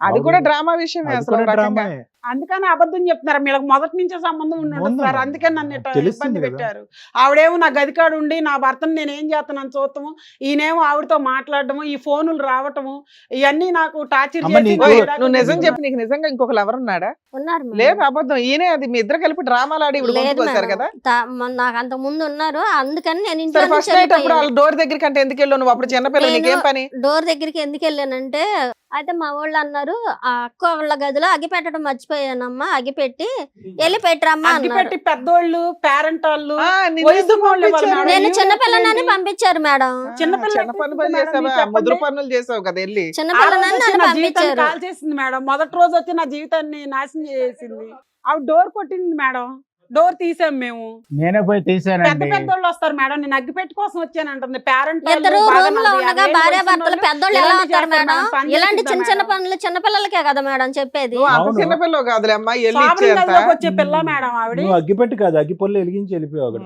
Speaker 4: అది కూడా డ్రామా విషయమే
Speaker 6: అది
Speaker 4: అసలు
Speaker 6: కూడా
Speaker 4: ఒక రకంగా.
Speaker 6: డ్రామాయే.
Speaker 3: అందుకని అబద్ధం చెప్తున్నారు. వీళ్ళకి మొదటి నుంచే సంబంధం ఉండదు
Speaker 6: ఉందా?
Speaker 3: సార్, అందుకని నన్ను ఇట్లా
Speaker 6: తెలుస్తుంది
Speaker 3: ఇబ్బంది
Speaker 6: కదా.
Speaker 3: పెట్టారు. ఆవిడేమో నా గదికాడు ఉండి నా భర్తను నేను ఏం చేస్తున్నాను చూడటము, ఈయనేమో ఆవిడతో మాట్లాడటము, ఈ ఫోనులు రావటము, ఇవన్నీ నాకు టార్చర్
Speaker 6: అమ్మ,
Speaker 3: చేసి
Speaker 6: నీకు-
Speaker 4: ఓయ్,
Speaker 3: నాకు
Speaker 4: నువ్వు నిజం
Speaker 3: తెలియదు.
Speaker 4: చెప్పి నీకు నిజంగా ఇంకొకరు ఎవరున్నాడా?
Speaker 5: ఉన్నారు మేడం.
Speaker 4: లేదు అబద్ధం, ఈయనే. అది మీ ఇద్దరు కలిపి డ్రామాలు ఆడి ఇప్పుడు
Speaker 5: లేదు
Speaker 4: కొనుక్కొచ్చారు
Speaker 5: మేడం.
Speaker 4: కదా.
Speaker 5: నాకు అంత ముందు ఉన్నారు, అందుకని నేను
Speaker 4: సరే
Speaker 5: ఇంట్లో
Speaker 4: ఫస్ట్ నైట్ అప్పుడు వాళ్ళ డోర్ దగ్గరికి అంటే ఎందుకు వెళ్ళావు నువ్వు? అప్పుడు చిన్నపిల్లలు
Speaker 5: నేను-
Speaker 4: నీకేం పని?
Speaker 5: డోర్ దగ్గరికి ఎందుకు వెళ్ళానంటే అయితే మా వాళ్ళు అన్నారు ఆ అక్క వాళ్ళ గదిలో అగ్గి పెట్టడం మర్చిపోయానమ్మా, అగ్గి పెట్టి వెళ్ళి పెట్టరమ్మా
Speaker 3: అగ్గి
Speaker 5: అన్నారు.
Speaker 3: పెట్టి పెద్దోళ్ళు పేరెంట్ వాళ్ళు
Speaker 4: ఆ, నిన్ను
Speaker 3: వయసు
Speaker 4: ఎందుకు
Speaker 3: వాళ్ళు
Speaker 4: పంపించారు?
Speaker 3: వాళ్ళు
Speaker 5: నేను
Speaker 3: ఏం
Speaker 5: చిన్నపిల్లనని
Speaker 3: చెప్పండి?
Speaker 5: పంపించారు మేడం.
Speaker 3: చిన్నపిల్ల
Speaker 4: చిన్న పనులు
Speaker 3: మేడం,
Speaker 4: చేసావా?
Speaker 3: మీరు చెప్పండి.
Speaker 4: ముదురు పనులు చేసావు కదా వెళ్ళి.
Speaker 3: ఆ
Speaker 5: చిన్నపిల్లనని
Speaker 3: రోజు వచ్చి
Speaker 5: నన్ను
Speaker 3: నా జీవితాన్ని
Speaker 5: పంపించారు.
Speaker 3: కాల్ చేసింది మేడం. మొదటి రోజు వచ్చి నా జీవితాన్ని నాశనం చేసింది. ఆవిడ డోర్ కొట్టింది మేడం, డోర్ తీసాం మేము.
Speaker 7: నేనే పోయి
Speaker 3: పెద్ద
Speaker 7: తీసానండి.
Speaker 3: పెద్దోళ్ళు వస్తారు మేడం, నేను అగ్గిపెట్టి కోసం వచ్చాను అంటుంది. పేరెంట్
Speaker 5: ఇద్దరు రూమ్ లో ఉండగా భార్య భర్తలు పెద్దోళ్ళు ఎలా అవుతారు మేడం? ఇలాంటి చిన్న చిన్న పనులు చిన్న పిల్లలకే కదా మేడం చెప్పేది.
Speaker 4: నువ్వు అంత
Speaker 6: అవును.
Speaker 4: చిన్న పిల్లవు కాదులే అమ్మా, వెళ్ళి ఇచ్చేంత.
Speaker 3: వచ్చే పిల్ల మేడం ఆవిడ.
Speaker 6: నువ్వు అగ్గిపెట్టి కాదు అగ్గి పొల్లు వెలిగించి వెళ్ళిపోయావు అక్కడ.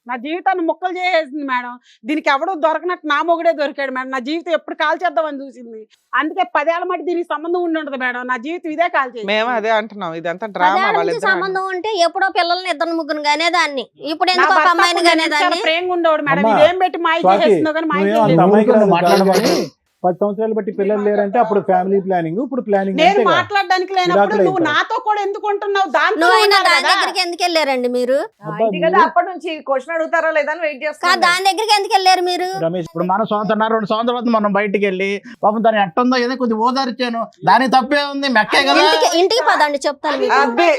Speaker 3: నా జీవితాన్ని ముక్కలు చేసేసింది మేడం. దీనికి ఎవడో దొరకనట్టు నా మొగుడే దొరికాడు మేడం. నా జీవితం ఎప్పుడు కాల్ చేద్దామని చూసింది. అందుకే 10 ఏళ్ల మట్టి దీనికి సంబంధం ఉండి ఉండదు మేడం. నా జీవితం ఇదే కాల్ చేసింది.
Speaker 4: మేము అదే అంటున్నాం, ఇదంతా డ్రామా.
Speaker 5: పదేళ్ల నుంచి
Speaker 4: వాళ్ళిద్దరు
Speaker 5: సంబంధం ఉంటే ఎప్పుడో పిల్లల్ని ఇద్దరు ముగ్గురు గానేదాన్ని, ఇప్పుడు
Speaker 3: నా
Speaker 5: ఎందుకు ఒక
Speaker 3: భర్త
Speaker 5: అమ్మాయిని
Speaker 3: అప్పుడు నేను చాలా
Speaker 5: గానేదాన్ని.
Speaker 3: ప్రేమగా ఉండేవాడు మేడం.
Speaker 6: అమ్మా,
Speaker 3: ఇదేం పెట్టి మాయ
Speaker 6: స్వాతి,
Speaker 3: చేసేస్తుందో కానీ మాయ
Speaker 6: నువ్వేం అంత
Speaker 3: చేయలేదు.
Speaker 6: అమ్మాయికి
Speaker 7: నువ్వు
Speaker 6: మాట్లాడబాకు.
Speaker 7: మాట్లాడబాకు.
Speaker 6: 10 సంవత్సరాలు బట్టి పిల్లలు లేరంటే అప్పుడు ఫ్యామిలీ ప్లానింగ్, ఇప్పుడు ప్లానింగ్
Speaker 3: నేను
Speaker 6: అంతేగా.
Speaker 3: మాట్లాడడానికి లేనప్పుడు
Speaker 6: విడాకులు
Speaker 3: నువ్వు
Speaker 6: అయిపోయాయి.
Speaker 3: నాతో కూడా ఎందుకు ఉంటున్నావు? దాంతో
Speaker 5: నువ్వు అయినా
Speaker 3: ఉండాలి
Speaker 5: దాని
Speaker 3: కదా.
Speaker 5: దగ్గరికి ఎందుకు వెళ్ళారండి మీరు?
Speaker 6: అబ్బా,
Speaker 2: ఇది కదా
Speaker 6: మీరు-
Speaker 2: అప్పటి నుంచి క్వశ్చన్ అడుగుతారా లేదా అని వెయిట్
Speaker 5: కాదు,
Speaker 2: చేస్తాను.
Speaker 5: దాని దగ్గరికి ఎందుకు వెళ్ళారు మీరు?
Speaker 6: రమేష్
Speaker 7: ఇప్పుడు మన 2 సంవత్సరాలు మనం బయటికి వెళ్ళి పాపం దాని ఎట్టుందో ఏదో కొద్దిగా ఓదార్చాను, దానికి తప్పే ఉంది, మెక్కే కదా.
Speaker 5: ఇంటికి పదండి చెప్తాను మీకు.
Speaker 4: అదే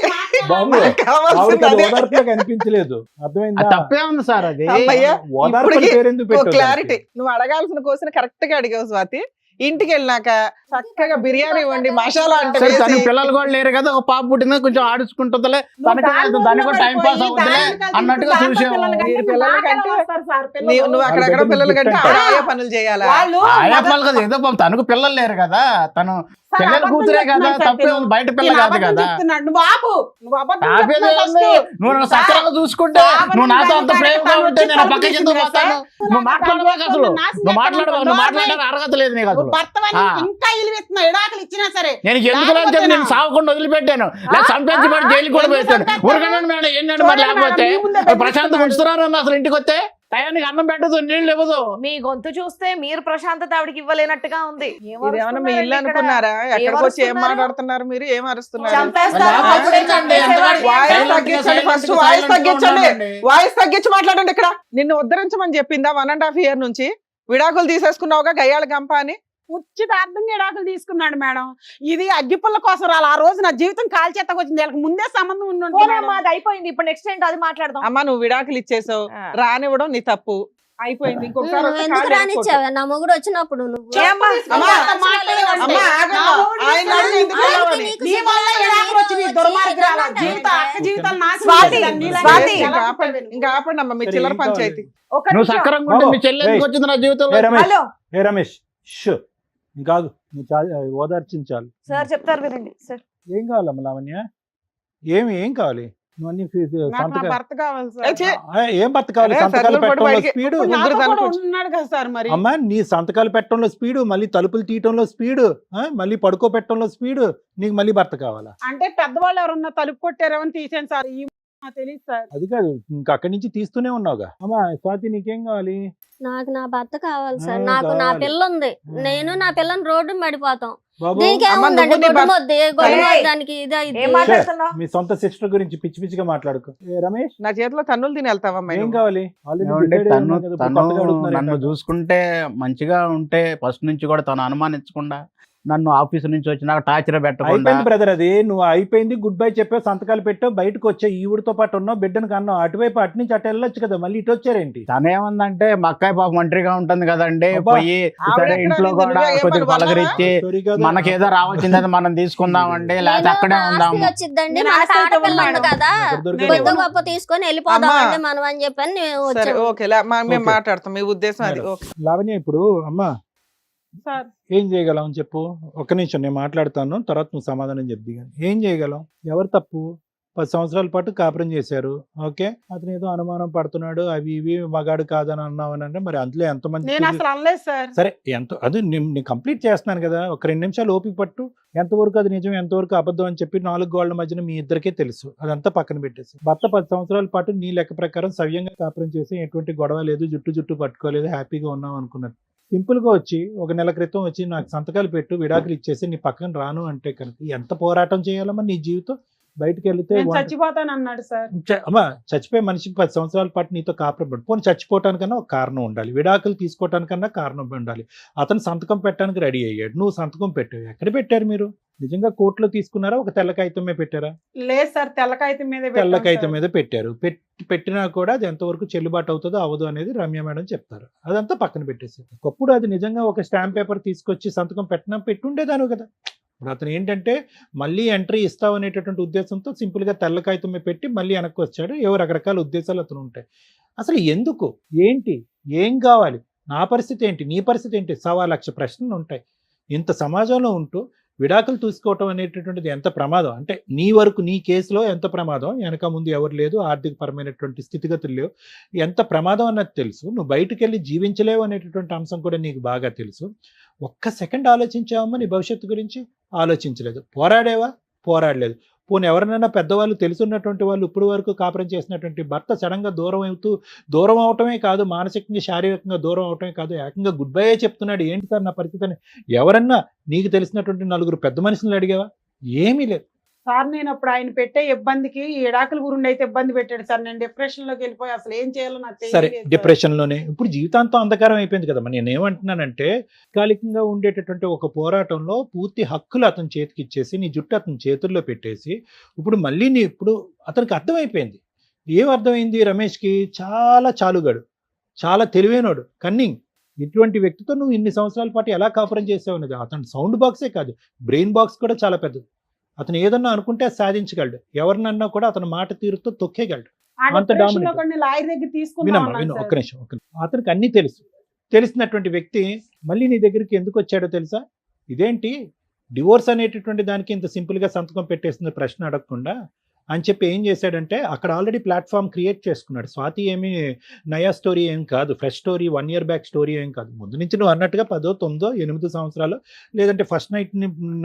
Speaker 6: బాబు,
Speaker 4: నాకు కావాల్సింది
Speaker 6: ఆవిడకి అది
Speaker 4: అదే.
Speaker 6: ఓదార్పుగా కనిపించలేదు. అర్థమైందా?
Speaker 7: అది తప్పే ఉంది సార్ అది.
Speaker 4: అమ్మయ్య,
Speaker 6: ఓదార్పు
Speaker 4: ఇప్పటికి
Speaker 6: పేరెందుకు పెట్టావు
Speaker 4: క్లారిటీ.
Speaker 6: దానికి?
Speaker 4: నువ్వు అడగాల్సిన క్వశ్చన్ కరెక్ట్ గా అడిగావు స్వాతి. ఇంటికి వెళ్ళినాక చక్కగా బిర్యానీ వండి మసాలా అంటే
Speaker 7: సరే, తన
Speaker 4: వేసి,
Speaker 7: పిల్లలు కూడా లేరు కదా, ఒక పాప పుట్టింది కొంచెం ఆడుచుకుంటుందిలే, తనకి దానికి కూడా టైం పాస్ అవుతుందిలే అన్నట్టుగా చూసాము.
Speaker 4: మీరు పిల్లల కంటే
Speaker 3: పిల్లలు
Speaker 4: నువ్వు అక్కడక్కడ
Speaker 6: వాళ్ళ
Speaker 4: పిల్లలు కంటే
Speaker 6: దగ్గర
Speaker 4: ఆవిడ ఆయా పనులు చేయాలా?
Speaker 3: వాళ్ళు
Speaker 7: ఆయాపాలు కదా, ఏదో పాపం తనకు పిల్లలు లేరు కదా, తను పిల్లల కూతురే కదా, తప్పే ఉంది, బయట పిల్ల కాదు కదా.
Speaker 3: నువ్వు ఆపు, నువ్వు అబద్ధం
Speaker 7: ఆపేది
Speaker 3: చెప్తున్నావు
Speaker 7: ఏంది?
Speaker 3: first.
Speaker 7: నువ్వు నన్ను సక్రమంగా చూసుకుంటే, నువ్వు నాతో అంత ప్రేమగా ఉంటే నేను పక్కకి ఎందుకు పోతాను? నువ్వు మాట్లాడబాకు అసలు, నువ్వు మాట్లాడడానికి అర్హత లేదు నీకు అసలు.
Speaker 3: నువ్వు భర్తవని
Speaker 7: ఆ.
Speaker 3: ఇంకా ఇలివెత్తున్నావు, ఎడాకులు ఇచ్చినా సరే.
Speaker 7: నేను ఎందుకు అని చెప్పి నేను సాగకుండా వదిలిపెట్టాను, లేదా చంపేసి పడి జైలు కూడా పెట్టాను. ఉరకనండి మేడం, ఏంటంటే మరి లేకపోతే ప్రశాంతంగా ఉంచుతున్నారన్న అసలు ఇంటికి వస్తే టయానికి అన్నం పెట్టదు, నీళ్ళు ఇవ్వదు.
Speaker 2: మీ గొంతు చూస్తే మీరు ప్రశాంతత ఆవిడకి ఇవ్వలేనట్టుగా ఉంది. ఏం
Speaker 4: ఇదేమన్నా మీ ఇల్లు
Speaker 2: అరుస్తున్నారండి ఇక్కడ?
Speaker 4: అనుకున్నారా? ఎక్కడికి వచ్చి ఏం
Speaker 2: అరుస్తున్నారు?
Speaker 4: మాట్లాడుతున్నారు మీరు? ఏం అరుస్తున్నారు?
Speaker 2: చంపేస్తారు.
Speaker 7: మరి
Speaker 2: అప్పుడే
Speaker 7: ఆపేయండి,
Speaker 2: చంపేసేవాడిని.
Speaker 4: వాయిస్
Speaker 7: Silent గా,
Speaker 4: తగ్గించండి,
Speaker 7: silent
Speaker 4: ఫస్ట్
Speaker 7: గా,
Speaker 4: వాయిస్
Speaker 7: silent గా
Speaker 4: తగ్గించండి.
Speaker 7: ఉండండి.
Speaker 4: వాయిస్ తగ్గించి మాట్లాడండి. ఇక్కడ నిన్ను ఉద్ధరించమని చెప్పిందా 1.5 year నుంచి? విడాకులు తీసేసుకున్నావుగా గయ్యాళ గంప అని.
Speaker 3: ఉచితార్థంగా ఎడాకులు తీసుకున్నాడు మేడం. ఇది అగ్గిపుల్ల కోసం రాలి. ఆ రోజు నా జీవితం కాల్ చేతకు వచ్చింది. వీళ్ళకి ముందే సంబంధం ఉండి ఉంటుంది మేడం.
Speaker 2: పోనమ్మా, అది అయిపోయింది. ఇప్పుడు నెక్స్ట్ ఏంటో అది మాట్లాడదాం.
Speaker 4: అమ్మ, నువ్వు విడాకులు ఇచ్చేసావు,
Speaker 2: ఆ.
Speaker 4: రానివ్వడం నీ తప్పు, అయిపోయింది. ఇంకొకసారి
Speaker 5: నువ్వు
Speaker 4: వస్తే
Speaker 5: ఎందుకు
Speaker 4: కాళ్ళు
Speaker 5: రానిచ్చావా? నా మొగుడు వచ్చినప్పుడు నువ్వు
Speaker 2: ఏమ్మా?
Speaker 4: అమ్మా,
Speaker 3: మాట్లాడేవాడు.
Speaker 4: అమ్మా, ఆగమ్మా. ఆయన అడిగి ఎందుకు
Speaker 5: ఆయనకి
Speaker 4: వెళ్ళావని?
Speaker 5: నీకు
Speaker 3: నీ వల్ల ఎడాకులు వచ్చింది, దుర్మార్గురాలు. జీవితం అక్క జీవితాలు నాశనం
Speaker 2: స్వాతి,
Speaker 3: చేసేదాన్ని. నీలాగే
Speaker 2: స్వాతి.
Speaker 3: ఎలా
Speaker 4: ఇంకా ఆపండి, ఇంకా ఆపండి అమ్మ, మీ
Speaker 6: సరే,
Speaker 4: చిల్లర
Speaker 6: ఏం
Speaker 4: పంచాయతీ.
Speaker 2: ఒక
Speaker 7: నువ్వు
Speaker 2: నిమిషం.
Speaker 7: సక్రంగా ఉంటే మీ
Speaker 6: బాబు,
Speaker 7: చెల్లి ఎందుకు వచ్చింది నా జీవితంలో?
Speaker 6: ఏ రమేష్,
Speaker 2: హలో
Speaker 6: ఏ రమేష్, షూ కాదు, నువ్వు ఓదార్చించాలి.
Speaker 2: సార్ చెప్తారు వినండి సార్.
Speaker 6: ఏం కావాలమ్మా లావణ్య? ఏం కావాలి? నువ్వు అన్ని
Speaker 3: నాకు నా
Speaker 6: సంతకాలు
Speaker 3: భర్త కావాలి
Speaker 4: ఏ,
Speaker 3: సార్.
Speaker 4: ఛీ,
Speaker 6: ఏం బతకాలి?
Speaker 4: అరే,
Speaker 6: సంతకాలు
Speaker 4: సర్దులు పడి
Speaker 6: పెట్టడంలో
Speaker 4: బయటికి-
Speaker 6: స్పీడు.
Speaker 3: ఇప్పుడు
Speaker 4: ముగ్గురు
Speaker 3: నాతో కూడా
Speaker 4: కనుక్కోవచ్చు.
Speaker 3: ఉన్నాడు కదా సార్ మరి.
Speaker 6: అమ్మా, నీ సంతకాలు పెట్టడంలో స్పీడు, మళ్ళీ తలుపులు తీయటంలో స్పీడు, మళ్ళీ పడుకో పెట్టడంలో స్పీడు, నీకు మళ్ళీ భర్త కావాలా?
Speaker 3: అంటే పెద్దవాళ్ళు ఎవరన్నా తలుపు కొట్టారేమని తీసాను సార్. ఈ నాకు తెలియదు సార్.
Speaker 6: అది కాదు, ఇంకా అక్కడి నుంచి తీస్తూనే ఉన్నావుగా. అమ్మా స్వాతి, నీకేం కావాలి?
Speaker 5: నాకు నా భర్త కావాలి సార్.
Speaker 6: ఆ,
Speaker 5: నాకు నా
Speaker 6: కావాలి.
Speaker 5: పిల్ల ఉంది. నేను నా పిల్లని రోడ్డు పడిపోతాం.
Speaker 6: బాబు,
Speaker 5: దీనికి
Speaker 4: అమ్మ,
Speaker 5: ఏముందండి?
Speaker 4: నువ్వు నీ
Speaker 5: గొడ్డు
Speaker 4: భర్త-
Speaker 5: మొద్ది, దానికి ఇదే
Speaker 2: ఏం
Speaker 5: ఇది.
Speaker 2: మాట్లాడుతున్నావు?
Speaker 6: మీ సొంత సిస్టర్ గురించి పిచ్చి పిచ్చిగా మాట్లాడుకో. ఏ రమేష్,
Speaker 4: నా చేతిలో తన్నులు తిని వెళ్తావమ్మా
Speaker 6: ఏం
Speaker 4: నువ్వు?
Speaker 6: కావాలి? Already
Speaker 7: ఏమండి,
Speaker 6: decide అయి
Speaker 7: తను
Speaker 6: ఉన్నావు కదా, ఇప్పుడు
Speaker 7: తను
Speaker 6: కొత్తగా అడుగుతున్నారు
Speaker 7: నన్ను
Speaker 6: ఏంటంటే?
Speaker 7: చూసుకుంటే మంచిగా ఉంటే ఫస్ట్ నుంచి కూడా తను అనుమానించకుండా, నన్ను ఆఫీస్ నుంచి వచ్చినాక టార్చర్ పెట్టకుండా,
Speaker 6: అయిపోయింది బ్రదర్, అది నువ్వు అయిపోయింది. గుడ్ బై చెప్పావు, సంతకాలు పెట్టావు, బయటకు వచ్చావు, ఈవిడితో పాటు ఉన్నావు, బిడ్డను కన్నావు, అటువైపు అటు నుంచి అటు వెళ్ళొచ్చు కదా, మళ్ళీ ఇటు వచ్చారేంటి?
Speaker 7: తనేమందంటే మా అక్కాయి పాపం ఒంటరిగా ఉంటుంది కదండి,
Speaker 6: అబ్బా,
Speaker 7: పోయి
Speaker 4: ఆవిడ
Speaker 7: సరే
Speaker 4: ఎక్కడ
Speaker 7: ఇంట్లో
Speaker 4: ఉంది?
Speaker 7: కూడా
Speaker 4: నువ్వే ఏ
Speaker 7: కొద్దిగా
Speaker 4: పని
Speaker 7: పలకరించి
Speaker 6: Sorry కదా.
Speaker 7: మనకేదో రావాల్సిందని మనం తీసుకుందామండి, లేకపోతే
Speaker 5: నేను
Speaker 7: అక్కడే
Speaker 5: నా ఆస్తి
Speaker 7: ఉందాము.
Speaker 5: వచ్చిద్దండి.
Speaker 3: నేను
Speaker 5: మనకు
Speaker 3: ఆస్తి అయితే
Speaker 5: ఆడపిల్ల ఉంది
Speaker 3: ఉన్నాను.
Speaker 5: కదా,
Speaker 6: నాకు దొరికే
Speaker 3: నేను
Speaker 5: కొద్ది
Speaker 6: లేదు.
Speaker 5: గొప్ప తీసుకొని వెళ్ళిపోదామండి మనం అని చెప్పని మేము
Speaker 4: సరే,
Speaker 5: వచ్చాము.
Speaker 4: ఓకే, మేము
Speaker 6: ఓకే.
Speaker 4: మాట్లాడతాం. మీ ఉద్దేశం అది.
Speaker 6: మేడం.
Speaker 4: ఓకే.
Speaker 6: లావణ్య, ఇప్పుడు అమ్మా
Speaker 3: సార్
Speaker 6: ఏం చేయగలం చెప్పు? ఒక్క నిమిషం నేను మాట్లాడతాను, తర్వాత నువ్వు సమాధానం చెప్ది. ఏం చేయగలం? ఎవరు తప్పు? 10 సంవత్సరాల పాటు కాపురం చేశారు, ఓకే, అతను ఏదో అనుమానం పడుతున్నాడు, అవి ఇవి మగాడు కాదని అన్నావు అని అంటే, మరి అందులో ఎంతమంది
Speaker 3: నేను అసలు అనలేదు సార్.
Speaker 6: సరే, అది నేను కంప్లీట్ చేస్తున్నాను కదా, ఒక 2 నిమిషాలు ఓపిక పట్టు. ఎంతవరకు అది నిజం, ఎంతవరకు అబద్ధం అని చెప్పి 4 గోళ్ల మధ్యన మీ ఇద్దరికే తెలుసు. అదంతా పక్కన పెట్టేసి, భర్త 10 సంవత్సరాల పాటు నీ లెక్క ప్రకారం సవ్యంగా కాపురం చేసి ఎటువంటి గొడవ లేదు, జుట్టు పట్టుకోలేదు, హ్యాపీగా ఉన్నాం అనుకున్నారు. సింపుల్ గా వచ్చి 1 నెల క్రితం వచ్చి నాకు సంతకాలు పెట్టు, విడాకులు ఇచ్చేసి నీ పక్కన రాను అంటే కనుక ఎంత పోరాటం చేయాలమ్మా నీ జీవితం? బయటకు వెళ్తే
Speaker 3: నేను చచ్చిపోతాను అన్నాడు సార్.
Speaker 6: అమ్మా చచ్చిపోయే మనిషికి 10 సంవత్సరాల పాటు నీతో కాపురం పడు, పోనీ చచ్చిపోవటానికన్నా ఒక కారణం ఉండాలి, విడాకులు తీసుకోవటానికన్నా కారణం ఉండాలి. అతను సంతకం పెట్టడానికి రెడీ అయ్యాడు, నువ్వు సంతకం పెట్టావు. ఎక్కడ పెట్టారు మీరు? నిజంగా కోర్టులో తీసుకున్నారా, ఒక తెల్ల కాగితమే పెట్టారా?
Speaker 3: లేదు సార్, తెల్ల కాగితం మీద
Speaker 6: తెల్ల కాగితం మీద పెట్టారు. పెట్టినా కూడా అది ఎంతవరకు చెల్లుబాటు అవుతుందో అవ్వదు అనేది రమ్య మేడం చెప్తారు. అదంతా పక్కన పెట్టేసి ఒకప్పుడు అది నిజంగా ఒక స్టాంప్ పేపర్ తీసుకొచ్చి సంతకం పెట్టుండేదాను కదా. ఇప్పుడు అతను ఏంటంటే మళ్ళీ ఎంట్రీ ఇస్తావు అనేటటువంటి ఉద్దేశంతో సింపుల్గా తెల్ల కాగితం మీద పెట్టి మళ్ళీ వెనక్కి వచ్చాడు. ఏవో రకరకాల ఉద్దేశాలు అతను ఉంటాయి. అసలు ఎందుకు, ఏంటి, ఏం కావాలి, నా పరిస్థితి ఏంటి, నీ పరిస్థితి ఏంటి, 1,00,000 ప్రశ్నలు ఉంటాయి. ఇంత సమాజంలో ఉంటూ విడాకులు తీసుకోవటం అనేటటువంటిది ఎంత ప్రమాదం అంటే నీ వరకు, నీ కేసులో ఎంత ప్రమాదం, వెనక ముందు ఎవరు లేదు, ఆర్థిక పరమైనటువంటి స్థితిగతులు లేవు, ఎంత ప్రమాదం అన్నది తెలుసు. నువ్వు బయటకు వెళ్ళి జీవించలేవు అనేటటువంటి అంశం కూడా నీకు బాగా తెలుసు. ఒక్క సెకండ్ ఆలోచించావమ్మా నీ భవిష్యత్తు గురించి? ఆలోచించలేదు. పోరాడేవా? పోరాడలేదు. పోనీ ఎవరినైనా పెద్దవాళ్ళు తెలుసున్నటువంటి వాళ్ళు ఇప్పుడు వరకు కాపురం చేసినటువంటి భర్త సడన్గా దూరం అవటమే కాదు, మానసికంగా శారీరకంగా దూరం అవటమే కాదు, ఏకంగా గుడ్ బై చెప్తున్నాడు. ఏంటి సార్ నా పరిస్థితి అని ఎవరన్నా నీకు తెలిసినటువంటి 4 పెద్ద మనుషులను అడిగావా? ఏమీ లేదు
Speaker 3: సార్. నేను అప్పుడు ఆయన పెట్టే ఇబ్బందికి ఎడాకుల గురుండి అయితే ఇబ్బంది పెట్టాడు సార్. నేను డిప్రెషన్ లోకి వెళ్ళిపోయి అసలు ఏం చేయాలో నాకు
Speaker 6: సరే,
Speaker 3: తెలియలేదు.
Speaker 6: డిప్రెషన్ లోనే ఇప్పుడు జీవితాంతం అంధకారం అయిపోయింది కదమ్మా. నేను ఏమంటున్నానంటే తాత్కాలికంగా ఉండేటటువంటి ఒక పోరాటంలో పూర్తి హక్కులు అతని చేతికి ఇచ్చేసి నీ జుట్టు అతని చేతుల్లో పెట్టేసి ఇప్పుడు మళ్ళీ ఇప్పుడు అతనికి అర్థమైపోయింది. ఏం అర్థమైంది? రమేష్కి చాలా చాలుగాడు, చాలా తెలివైనడు, కన్నింగ్. ఇటువంటి వ్యక్తితో నువ్వు ఇన్ని సంవత్సరాల పాటు ఎలా కాపురం చేసావు అనేది. అతని సౌండ్ బాక్సే కాదు, బ్రెయిన్ బాక్స్ కూడా చాలా పెద్దది. అతను ఏదన్నా అనుకుంటే సాధించగలడు, ఎవరినన్నా కూడా అతని మాట తీరుతో తొక్కేయగలడు.
Speaker 3: ఆ
Speaker 6: అంత
Speaker 3: డిప్రెషన్ లో
Speaker 6: డామినేట్.
Speaker 3: కొన్ని లాయర్ దగ్గర
Speaker 6: వినమ్మా,
Speaker 3: తీసుకున్నాను
Speaker 6: ఒక్క నిమిషం. అతనికి అన్నీ తెలిసినటువంటి వ్యక్తి మళ్ళీ నీ దగ్గరికి ఎందుకు వచ్చాడో తెలుసా? ఇదేంటి డివోర్స్ అనేటటువంటి దానికి ఇంత సింపుల్గా సంతకం పెట్టేసిన ప్రశ్న అడగకుండా అని చెప్పి ఏం చేశాడంటే అక్కడ ఆల్రెడీ ప్లాట్ఫామ్ క్రియేట్ చేసుకున్నాడు. స్వాతి ఏమి నయా స్టోరీ ఏం కాదు, fresh story, 1 year back story ఏం కాదు. ముందు నుంచి నువ్వు అన్నట్టుగా 10, 9, 8 సంవత్సరాలు లేదంటే ఫస్ట్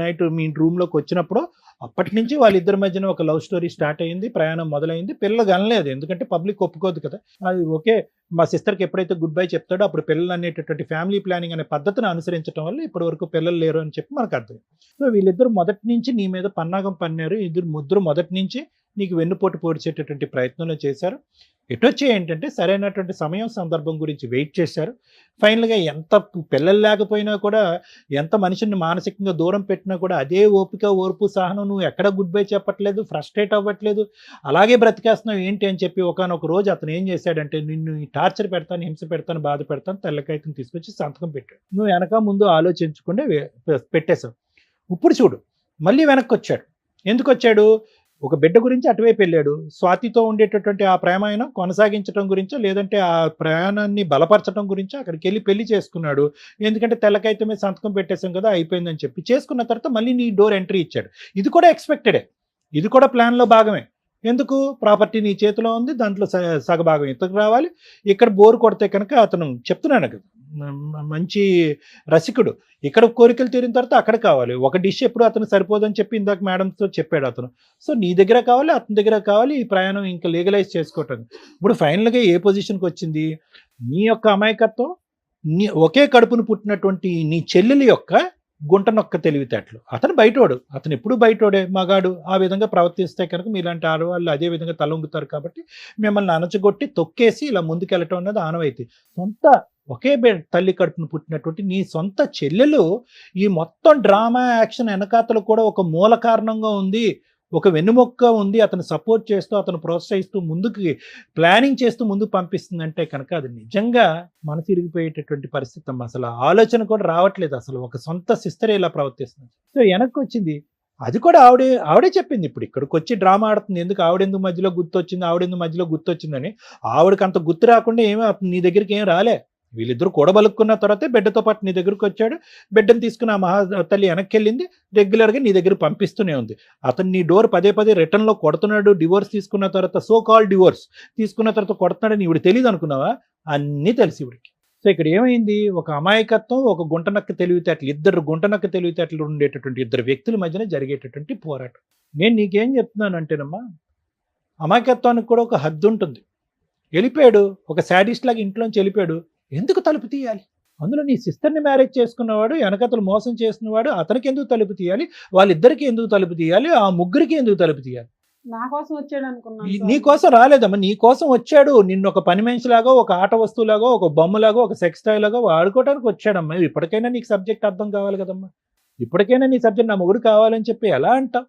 Speaker 6: నైట్ మీ రూమ్లోకి వచ్చినప్పుడు అప్పటి నుంచి వాళ్ళిద్దరి మధ్యన ఒక లవ్ స్టోరీ స్టార్ట్ అయ్యింది, ప్రయాణం మొదలైంది. పిల్లలు కనలేదు, ఎందుకంటే పబ్లిక్ ఒప్పుకోదు కదా. అది ఓకే, మా సిస్టర్కి ఎప్పుడైతే గుడ్ బై చెప్తాడో అప్పుడు పిల్లలు అనేటటువంటి ఫ్యామిలీ ప్లానింగ్ అనే పద్ధతిని అనుసరించడం వల్ల ఇప్పటి వరకు పిల్లలు లేరు అని చెప్పి మనకు అర్థం. సో వీళ్ళిద్దరు మొదటి నుంచి నీ మీద పన్నాగం పన్నారు. ముగ్గురు మొదటి నుంచి నీకు వెన్నుపోటు పొడిచేటటువంటి ప్రయత్నంలో చేశారు. ఎటొచ్చి ఏంటంటే సరైనటువంటి సమయం సందర్భం గురించి వెయిట్ చేశారు. ఫైనల్గా ఎంత పిల్లలు లేకపోయినా కూడా, ఎంత మనిషిని మానసికంగా దూరం పెట్టినా కూడా అదే ఓపిక, ఓర్పు, సహనం. నువ్వు ఎక్కడ గుడ్ బై చెప్పట్లేదు, ఫ్రస్ట్రేట్ అవ్వట్లేదు, అలాగే బ్రతికేస్తున్నావు ఏంటి అని చెప్పి ఒకానొక రోజు అతను ఏం చేశాడంటే నిన్ను టార్చర్ పెడతాను, హింస పెడతాను, బాధ పెడతాను, తెల్లకాయతం తీసుకొచ్చి సంతకం పెట్టాడు. నువ్వు వెనక ముందు ఆలోచించకుండా పెట్టేశావు. ఇప్పుడు చూడు మళ్ళీ వెనక్కి వచ్చాడు. ఎందుకు వచ్చాడు? ఒక బిడ్డ గురించి అటువైపు వెళ్ళాడు. స్వాతితో ఉండేటటువంటి ఆ ప్రేమాయణం కొనసాగించడం గురించో లేదంటే ఆ ప్రయాణాన్ని బలపరచడం గురించో అక్కడికి వెళ్ళి పెళ్లి చేసుకున్నాడు. ఎందుకంటే తెల్లకైతే మీద సంతకం పెట్టేశాం కదా, అయిపోయిందని చెప్పి చేసుకున్న తర్వాత మళ్ళీ నీ డోర్ ఎంట్రీ ఇచ్చాడు. ఇది కూడా ఎక్స్పెక్టెడే, ఇది కూడా ప్లాన్లో భాగమే. ఎందుకు? ప్రాపర్టీ నీ చేతిలో ఉంది, దాంట్లో సగభాగం ఇతకు రావాలి. ఇక్కడ బోర్ కొడితే కనుక అతను చెప్తున్నాను కదా, మంచి రసికుడు, ఇక్కడ కోరికలు తీరిన తర్వాత అక్కడ కావాలి. ఒక డిష్ ఎప్పుడు అతను సరిపోదని చెప్పి ఇందాక మేడంతో చెప్పాడు అతను. సో నీ దగ్గర కావాలి, అతని దగ్గర కావాలి, ఈ ప్రయాణం ఇంకా లీగలైజ్ చేసుకోవటం. ఇప్పుడు ఫైనల్గా ఏ పొజిషన్కి వచ్చింది? నీ యొక్క అమాయకత్వం, నీ ఒకే కడుపును పుట్టినటువంటి నీ చెల్లెలి యొక్క గుంటనొక్క తెలివితేటలు. అతను బయటోడు, అతను ఎప్పుడు బయటోడే, మగాడు. ఆ విధంగా ప్రవర్తిస్తే కనుక మీలాంటి ఆడవాళ్ళు అదే విధంగా తలొంగుతారు. కాబట్టి మిమ్మల్ని అణచగొట్టి తొక్కేసి ఇలా ముందుకెళ్ళటం అనేది ఆనవాయితీ. సొంత ఒకే తల్లి కడుపును పుట్టినటువంటి నీ సొంత చెల్లెలు ఈ మొత్తం డ్రామా యాక్షన్ వెనకాతలు కూడా ఒక మూల కారణంగా ఉంది, ఒక వెన్నుమొక్క ఉంది. అతను సపోర్ట్ చేస్తూ, అతను ప్రోత్సహిస్తూ, ముందుకు ప్లానింగ్ చేస్తూ ముందుకు పంపిస్తుందంటే కనుక అది నిజంగా మనసు ఇరిగిపోయేటటువంటి పరిస్థితి అమ్మ. అసలు ఆలోచన కూడా రావట్లేదు. అసలు ఒక సొంత సిస్టర్ ఇలా ప్రవర్తిస్తుంది. సో వెనక్కి వచ్చింది, అది కూడా ఆవిడే చెప్పింది. ఇప్పుడు ఇక్కడికి వచ్చి డ్రామా ఆడుతుంది. ఎందుకు? ఆవిడెందుకు మధ్యలో గుర్తొచ్చిందని. ఆవిడకి అంత గుర్తు రాకుండా ఏమీ నీ దగ్గరికి ఏం రాలే. వీళ్ళిద్దరు కూడబలుక్కున్న తర్వాతే బిడ్డతో పాటు నీ దగ్గరకు వచ్చాడు. బిడ్డను తీసుకుని ఆ మహా తల్లి వెనక్కి వెళ్ళింది, రెగ్యులర్గా నీ దగ్గర పంపిస్తూనే ఉంది. అతను నీ డోర్ పదే రిటర్న్లో కొడుతున్నాడు. డివోర్స్ తీసుకున్న తర్వాత, సో కాల్ డివోర్స్ తీసుకున్న తర్వాత కొడుతున్నాడని ఇవిడు తెలియదు అనుకున్నావా? అన్నీ తెలిసి ఇవిడికి. సో ఇక్కడ ఏమైంది? ఒక అమాయకత్వం, ఒక గుంటనక్క తెలివితేటలు, ఇద్దరు గుంటనక్క తెలివితేటలు ఉండేటటువంటి ఇద్దరు వ్యక్తుల మధ్యన జరిగేటటువంటి పోరాటం. నేను నీకేం చెప్తున్నానంటేనమ్మా, అమాయకత్వానికి కూడా ఒక హద్దు ఉంటుంది. వెళ్ళిపోయాడు, ఒక శాడిస్ట్ లాగా ఇంట్లోంచి వెళ్ళిపోయాడు. ఎందుకు తలుపు తీయాలి? అందులో నీ సిస్టర్ని మ్యారేజ్ చేసుకున్నవాడు, వెనకతలు మోసం చేసినవాడు, అతనికి ఎందుకు తలుపు తీయాలి? వాళ్ళిద్దరికి ఎందుకు తలుపు తీయాలి? ఆ ముగ్గురికి ఎందుకు తలుపు తీయాలి?
Speaker 3: నా కోసం వచ్చాడు అనుకున్నాను
Speaker 6: నీ కోసం రాలేదమ్మా, నీ కోసం వచ్చాడు. నిన్ను ఒక పని మనిషిలాగా, ఒక ఆట వస్తువులాగా, ఒక బొమ్మలాగా, ఒక సెక్స్ టాయ్ లాగా వాడుకోవడానికి వచ్చాడమ్మా. ఇప్పటికైనా నీకు సబ్జెక్ట్ అర్థం కావాలి కదమ్మా. ఇప్పటికైనా నీ సబ్జెక్ట్ నా మొగుడు కావాలని చెప్పి ఎలా అంటావు?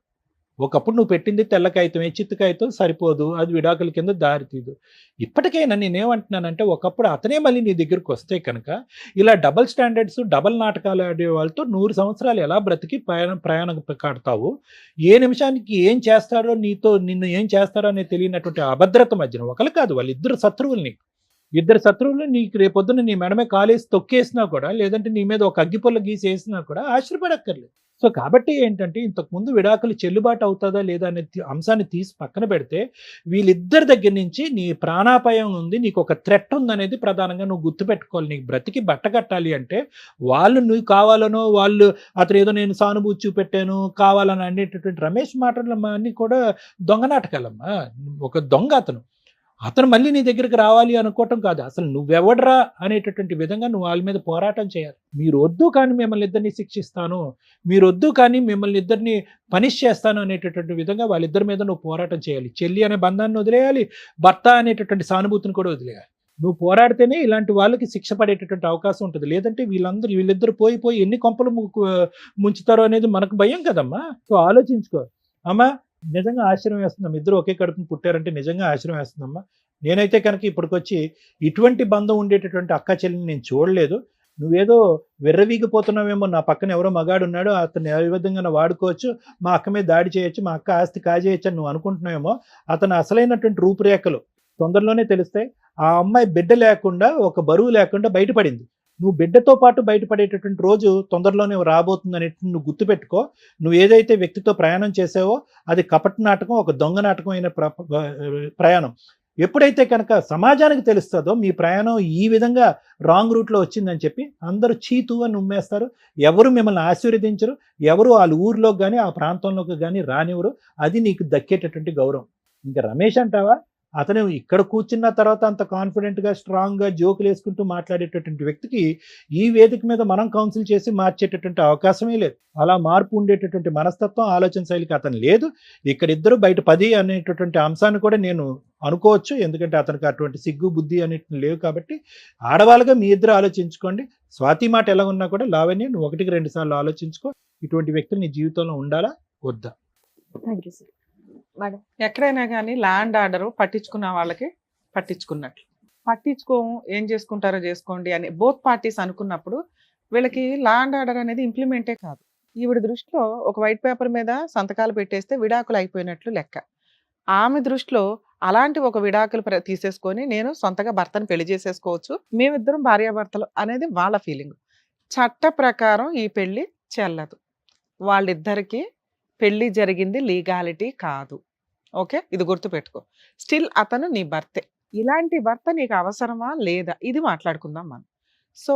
Speaker 6: ఒకప్పుడు నువ్వు పెట్టింది తెల్ల కాగితమే, చిత్తు కాగితం సరిపోదు, అది విడాకుల కింద దారి తీదు. ఇప్పటికైనా నేనేమంటున్నానంటే, ఒకప్పుడు అతనే మళ్ళీ నీ దగ్గరికి వస్తే కనుక ఇలా డబల్ స్టాండర్డ్స్, డబల్ నాటకాలు ఆడే వాళ్ళతో 100 సంవత్సరాలు ఎలా బ్రతికి ప్రయాణం కాడతావు? ఏ నిమిషానికి ఏం చేస్తాడో, నిన్ను ఏం చేస్తాడో అనేది తెలియనటువంటి అభద్రత మధ్యన ఒకరు కాదు, వాళ్ళిద్దరు శత్రువులు నీకు. ఇద్దరు శత్రువులు నీకు రేపొద్దున నీ మెడమే కాలేసి తొక్కేసినా కూడా, లేదంటే నీ మీద ఒక అగ్గిపుల్ల గీసేసినా కూడా ఆశ్చర్యపడక్కర్లేదు. సో కాబట్టి ఏంటంటే, ఇంతకుముందు విడాకులు చెల్లుబాటు అవుతుందా లేదా అనే అంశాన్ని తీసి పక్కన పెడితే, వీళ్ళిద్దరి దగ్గర నుంచి నీ ప్రాణాపాయం ఉంది, నీకు ఒక థ్రెట్ ఉందనేది ప్రధానంగా నువ్వు గుర్తుపెట్టుకోవాలి. నీకు బ్రతికి బట్ట కట్టాలి అంటే, వాళ్ళు నువ్వు కావాలనో, అతను ఏదో నేను సానుభూతి చూపెట్టాను కావాలని అనేటటువంటి రమేష్ మాటలు అన్నీ కూడా దొంగ నాటకాలమ్మా. ఒక దొంగ అతను మళ్ళీ నీ దగ్గరికి రావాలి అనుకోవటం కాదు, అసలు నువ్వెవడరా అనేటటువంటి విధంగా నువ్వు వాళ్ళ మీద పోరాటం చేయాలి. మీరు వద్దు కానీ మిమ్మల్ని ఇద్దరిని శిక్షిస్తాను, మీరు వద్దు కానీ మిమ్మల్ని ఇద్దరిని పనిష్ చేస్తాను అనేటటువంటి విధంగా వాళ్ళిద్దరి మీద నువ్వు పోరాటం చేయాలి. చెల్లి అనే బంధాన్ని వదిలేయాలి, భర్త అనేటటువంటి సానుభూతిని కూడా వదిలేయాలి. నువ్వు పోరాడితేనే ఇలాంటి వాళ్ళకి శిక్ష పడేటటువంటి అవకాశం ఉంటుంది. లేదంటే వీళ్ళిద్దరు పోయి ఎన్ని కొంపలు ముంచుతారో అనేది మనకు భయం కదమ్మా. సో ఆలోచించుకో అమ్మా. నిజంగా ఆశ్చర్యం వేస్తుందమ్మా, ఇద్దరు ఒకే కడుపుని పుట్టారంటే నిజంగా ఆశ్చర్యం వేస్తుందమ్మా. నేనైతే కనుక ఇప్పటికొచ్చి ఇటువంటి బంధం ఉండేటటువంటి అక్క చెల్లిని నేను చూడలేదు. నువ్వేదో విర్రవీగిపోతున్నావేమో, నా పక్కన ఎవరో మగాడు ఉన్నాడు, అతను ఏ విధంగా వాడుకోవచ్చు, మా అక్క మీద దాడి చేయొచ్చు, మా అక్క ఆస్తి కాజేయచ్చు అని నువ్వు అనుకుంటున్నావేమో. అతను అసలైనటువంటి రూపురేఖలు తొందరలోనే తెలుస్తాయి. ఆ అమ్మాయి బిడ్డ లేకుండా, ఒక బరువు లేకుండా బయటపడింది. నువ్వు బిడ్డతో పాటు బయటపడేటటువంటి రోజు తొందరలోనే రాబోతుంది అనేటువంటి నువ్వు గుర్తుపెట్టుకో. నువ్వు ఏదైతే వ్యక్తితో ప్రయాణం చేసావో అది కపట నాటకం, ఒక దొంగ నాటకం అయిన ప్రయాణం. ఎప్పుడైతే కనుక సమాజానికి తెలుస్తుందో మీ ప్రయాణం ఈ విధంగా రాంగ్ రూట్లో వచ్చిందని చెప్పి అందరూ చీతు అని ఉమ్మేస్తారు. ఎవరు మిమ్మల్ని ఆశీర్వదించరు, ఎవరు వాళ్ళ ఊర్లోకి కానీ ఆ ప్రాంతంలోకి కానీ రానివ్వరు. అది నీకు దక్కేటటువంటి గౌరవం. ఇంకా రమేష్ అంటావా, అతను ఇక్కడ కూర్చున్న తర్వాత అంత కాన్ఫిడెంట్గా స్ట్రాంగ్గా జోకులు వేసుకుంటూ మాట్లాడేటటువంటి వ్యక్తికి ఈ వేదిక మీద మనం కౌన్సిల్ చేసి మార్చేటటువంటి అవకాశమే లేదు. అలా మార్పు ఉండేటటువంటి మనస్తత్వం, ఆలోచన శైలికి అతను లేదు. ఇక్కడ ఇద్దరు బయట 10 అనేటటువంటి అంశాన్ని కూడా నేను అనుకోవచ్చు. ఎందుకంటే అతనికి అటువంటి సిగ్గు బుద్ధి అనేటివి లేవు. కాబట్టి ఆడవాళ్ళుగా మీ ఇద్దరు ఆలోచించుకోండి. స్వాతి మాట ఎలా ఉన్నా కూడా లావణ్య నువ్వు 1కి 2 సార్లు ఆలోచించుకో. ఇటువంటి వ్యక్తులు నీ జీవితంలో ఉండాలా వద్దా?
Speaker 2: Thank you sir. మేడం,
Speaker 4: ఎక్కడైనా కానీ ల్యాండ్ ఆర్డర్ పట్టించుకున్న వాళ్ళకి పట్టించుకున్నట్లు, పట్టించుకోము ఏం చేసుకుంటారో చేసుకోండి అని బోత్ పార్టీస్ అనుకున్నప్పుడు వీళ్ళకి ల్యాండ్ ఆర్డర్ అనేది ఇంప్లిమెంటే కాదు. ఈవిడ దృష్టిలో ఒక వైట్ పేపర్ మీద సంతకాలు పెట్టేస్తే విడాకులు అయిపోయినట్లు లెక్క. ఆమె దృష్టిలో అలాంటి ఒక విడాకులు తీసేసుకొని నేను సొంతగా భర్తను పెళ్లి చేసేసుకోవచ్చు, మేమిద్దరం భార్యాభర్తలు అనేది వాళ్ళ ఫీలింగ్. చట్ట ప్రకారం ఈ పెళ్లి చెల్లదు. వాళ్ళిద్దరికి పెళ్లి జరిగింది లీగాలిటీ కాదు. ఓకే, ఇది గుర్తుపెట్టుకో. స్టిల్ అతను నీ భర్తే. ఇలాంటి భర్త నీకు అవసరమా లేదా ఇది మాట్లాడుకుందాం మనం. సో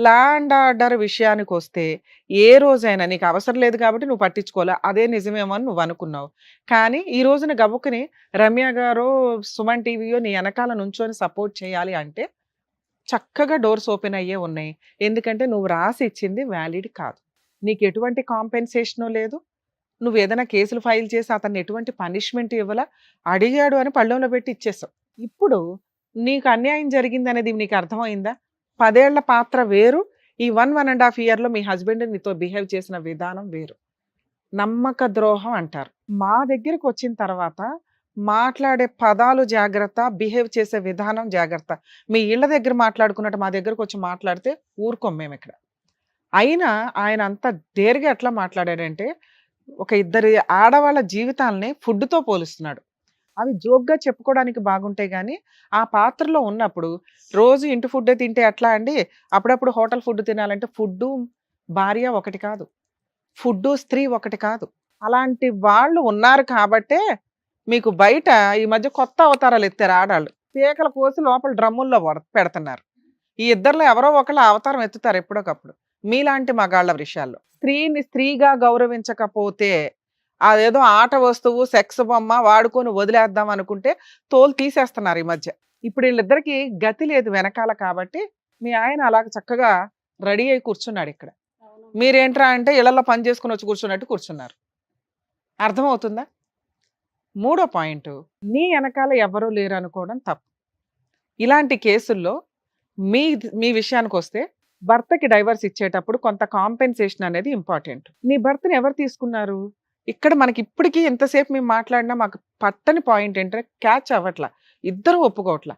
Speaker 4: ల్యాండ్ ఆర్డర్ విషయానికి వస్తే ఏ రోజైనా నీకు అవసరం లేదు కాబట్టి నువ్వు పట్టించుకోలే, అదే నిజమేమో అని నువ్వు అనుకున్నావు. కానీ ఈ రోజున గబుక్కుని రమ్య గారు సుమన్ టీవీయో నీ వెనకాల నుంచొని సపోర్ట్ చేయాలి అంటే చక్కగా డోర్స్ ఓపెన్ అయ్యే ఉన్నాయి. ఎందుకంటే నువ్వు రాసి ఇచ్చింది వ్యాలిడ్ కాదు, నీకు ఎటువంటి కాంపెన్సేషను లేదు, నువ్వు ఏదైనా కేసులు ఫైల్ చేసి అతన్ని ఎటువంటి పనిష్మెంట్ ఇవ్వాలా, అడిగాడు అని పళ్ళెంలో పెట్టి ఇచ్చేసావు. ఇప్పుడు నీకు అన్యాయం జరిగింది అనేది నీకు అర్థమైందా? 10 ఏళ్ల పాత్ర వేరు, ఈ 1.5 ఇయర్లో మీ హస్బెండ్ నీతో బిహేవ్ చేసిన విధానం వేరు. నమ్మక ద్రోహం అంటారు. మా దగ్గరకు వచ్చిన తర్వాత మాట్లాడే పదాలు జాగ్రత్త, బిహేవ్ చేసే విధానం జాగ్రత్త. మీ ఇళ్ళ దగ్గర మాట్లాడుకున్నట్టు మా దగ్గరకు వచ్చి మాట్లాడితే ఊరుకోం మేము ఇక్కడ. అయినా ఆయన అంత డేర్గా ఎట్లా మాట్లాడాడంటే, ఒక ఇద్దరి ఆడవాళ్ళ జీవితాలని ఫుడ్తో పోలుస్తున్నాడు. అవి జోక్గా చెప్పుకోవడానికి బాగుంటాయి కానీ ఆ పాత్రలో ఉన్నప్పుడు రోజు ఇంటి ఫుడ్డే తింటే ఎట్లా అండి? అప్పుడప్పుడు హోటల్ ఫుడ్ తినాలంటే ఫుడ్డు భార్య ఒకటి కాదు, ఫుడ్డు స్త్రీ ఒకటి కాదు. అలాంటి వాళ్ళు ఉన్నారు కాబట్టే మీకు బయట ఈ మధ్య కొత్త అవతారాలు ఎత్తారు ఆడాళ్ళు. పీకల కోసి లోపల డ్రమ్ముల్లో పెడుతున్నారు. ఈ ఇద్దరిలో ఎవరో ఒకళ్ళు అవతారం ఎత్తుతారు ఎప్పుడోకప్పుడు మీలాంటి మగాళ్ళ విషయాల్లో. స్త్రీని స్త్రీగా గౌరవించకపోతే అదేదో ఆట వస్తువు, సెక్స్ బొమ్మ వాడుకొని వదిలేద్దాం అనుకుంటే తోలు తీసేస్తున్నారు ఈ మధ్య. ఇప్పుడు వీళ్ళిద్దరికి గతి లేదు వెనకాల కాబట్టి మీ ఆయన అలాగ చక్కగా రెడీ అయి కూర్చున్నాడు ఇక్కడ. మీరేంట్రా అంటే ఇళ్లలో పని చేసుకుని వచ్చి కూర్చున్నట్టు కూర్చున్నారు. అర్థమవుతుందా? మూడో పాయింట్, నీ వెనకాల ఎవరూ లేరు అనుకోవడం తప్పు. ఇలాంటి కేసుల్లో మీ మీ విషయానికి వస్తే భర్తకి డైవర్స్ ఇచ్చేటప్పుడు కొంత కాంపెన్సేషన్ అనేది ఇంపార్టెంట్. నీ భర్తని ఎవరు తీసుకున్నారు? ఇక్కడ మనకి ఇప్పటికీ ఎంతసేపు మేము మాట్లాడినా మాకు పట్టని పాయింట్ ఏంటంటే క్యాచ్ అవ్వట్లా, ఇద్దరు ఒప్పుకోవట్లా.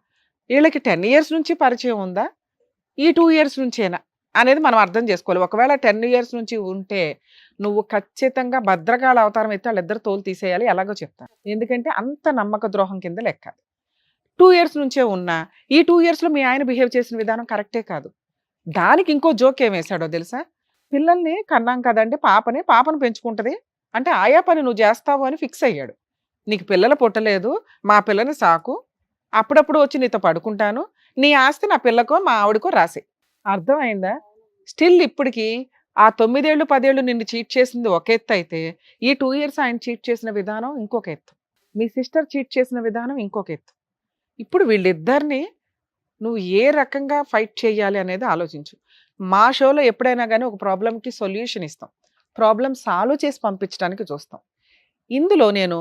Speaker 4: వీళ్ళకి 10 years నుంచి పరిచయం ఉందా, ఈ 2 years నుంచేనా అనేది మనం అర్థం చేసుకోవాలి. ఒకవేళ 10 years నుంచి ఉంటే నువ్వు ఖచ్చితంగా భద్రకాళ అవతారం అయితే వాళ్ళిద్దరు తోలు తీసేయాలి, ఎలాగో చెప్తాను. ఎందుకంటే అంత నమ్మక ద్రోహం కింద లెక్క. 2 years నుంచే ఉన్నా ఈ 2 yearsలో మీ ఆయన బిహేవ్ చేసిన విధానం కరెక్టే కాదు. దానికి ఇంకో జోక్ ఏం వేశాడో తెలుసా? పిల్లల్ని కన్నాం కదండి, పాపను పెంచుకుంటది అంటే ఆయా పని నువ్వు చేస్తావు అని ఫిక్స్ అయ్యాడు. నీకు పిల్లలు పుట్టలేదు, మా పిల్లని సాకు, అప్పుడప్పుడు వచ్చి నీతో పడుకుంటాను, నీ ఆస్తి నా పిల్లకో మా ఆవిడకో రాసి. అర్థమైందా? స్టిల్ ఇప్పటికి ఆ 9 ఏళ్ళు 10 ఏళ్ళు నిన్ను చీట్ చేసింది ఒక ఎత్తు అయితే, ఈ 2 years ఆయన చీట్ చేసిన విధానం ఇంకొక ఎత్తు, మీ సిస్టర్ చీట్ చేసిన విధానం ఇంకొక ఎత్తు. ఇప్పుడు వీళ్ళిద్దరిని నువ్వు ఏ రకంగా ఫైట్ చేయాలి అనేది ఆలోచించు. మా షోలో ఎప్పుడైనా కానీ ఒక ప్రాబ్లంకి సొల్యూషన్ ఇస్తాం, ప్రాబ్లం సాల్వ్ చేసి పంపించడానికి చూస్తాం. ఇందులో నేను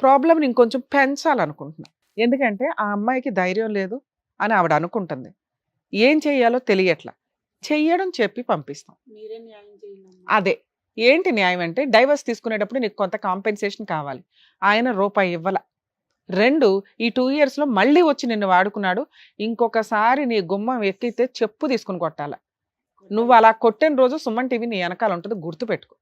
Speaker 4: ప్రాబ్లంని ఇంకొంచెం పెంచాలనుకుంటున్నాను. ఎందుకంటే ఆ అమ్మాయికి ధైర్యం లేదు అని ఆవిడ అనుకుంటుంది, ఏం చెయ్యాలో తెలియట్లా, చెయ్యడం చెప్పి పంపిస్తాం. అదే ఏంటి న్యాయం అంటే, డైవర్స్ తీసుకునేటప్పుడు నీకు కొంత కాంపెన్సేషన్ కావాలి. ఆయన రూపాయి ఇవ్వాల. 2, ఈ 2 yearsలో మళ్ళీ వచ్చి నిన్ను వాడుకున్నాడు, ఇంకొకసారి నీ గుమ్మం ఎక్కితే చెప్పు తీసుకుని కొట్టాల. నువ్వు అలా కొట్టిన రోజు సుమన్ టీవీ నీ వెనకాల ఉంటుంది, గుర్తుపెట్టుకో.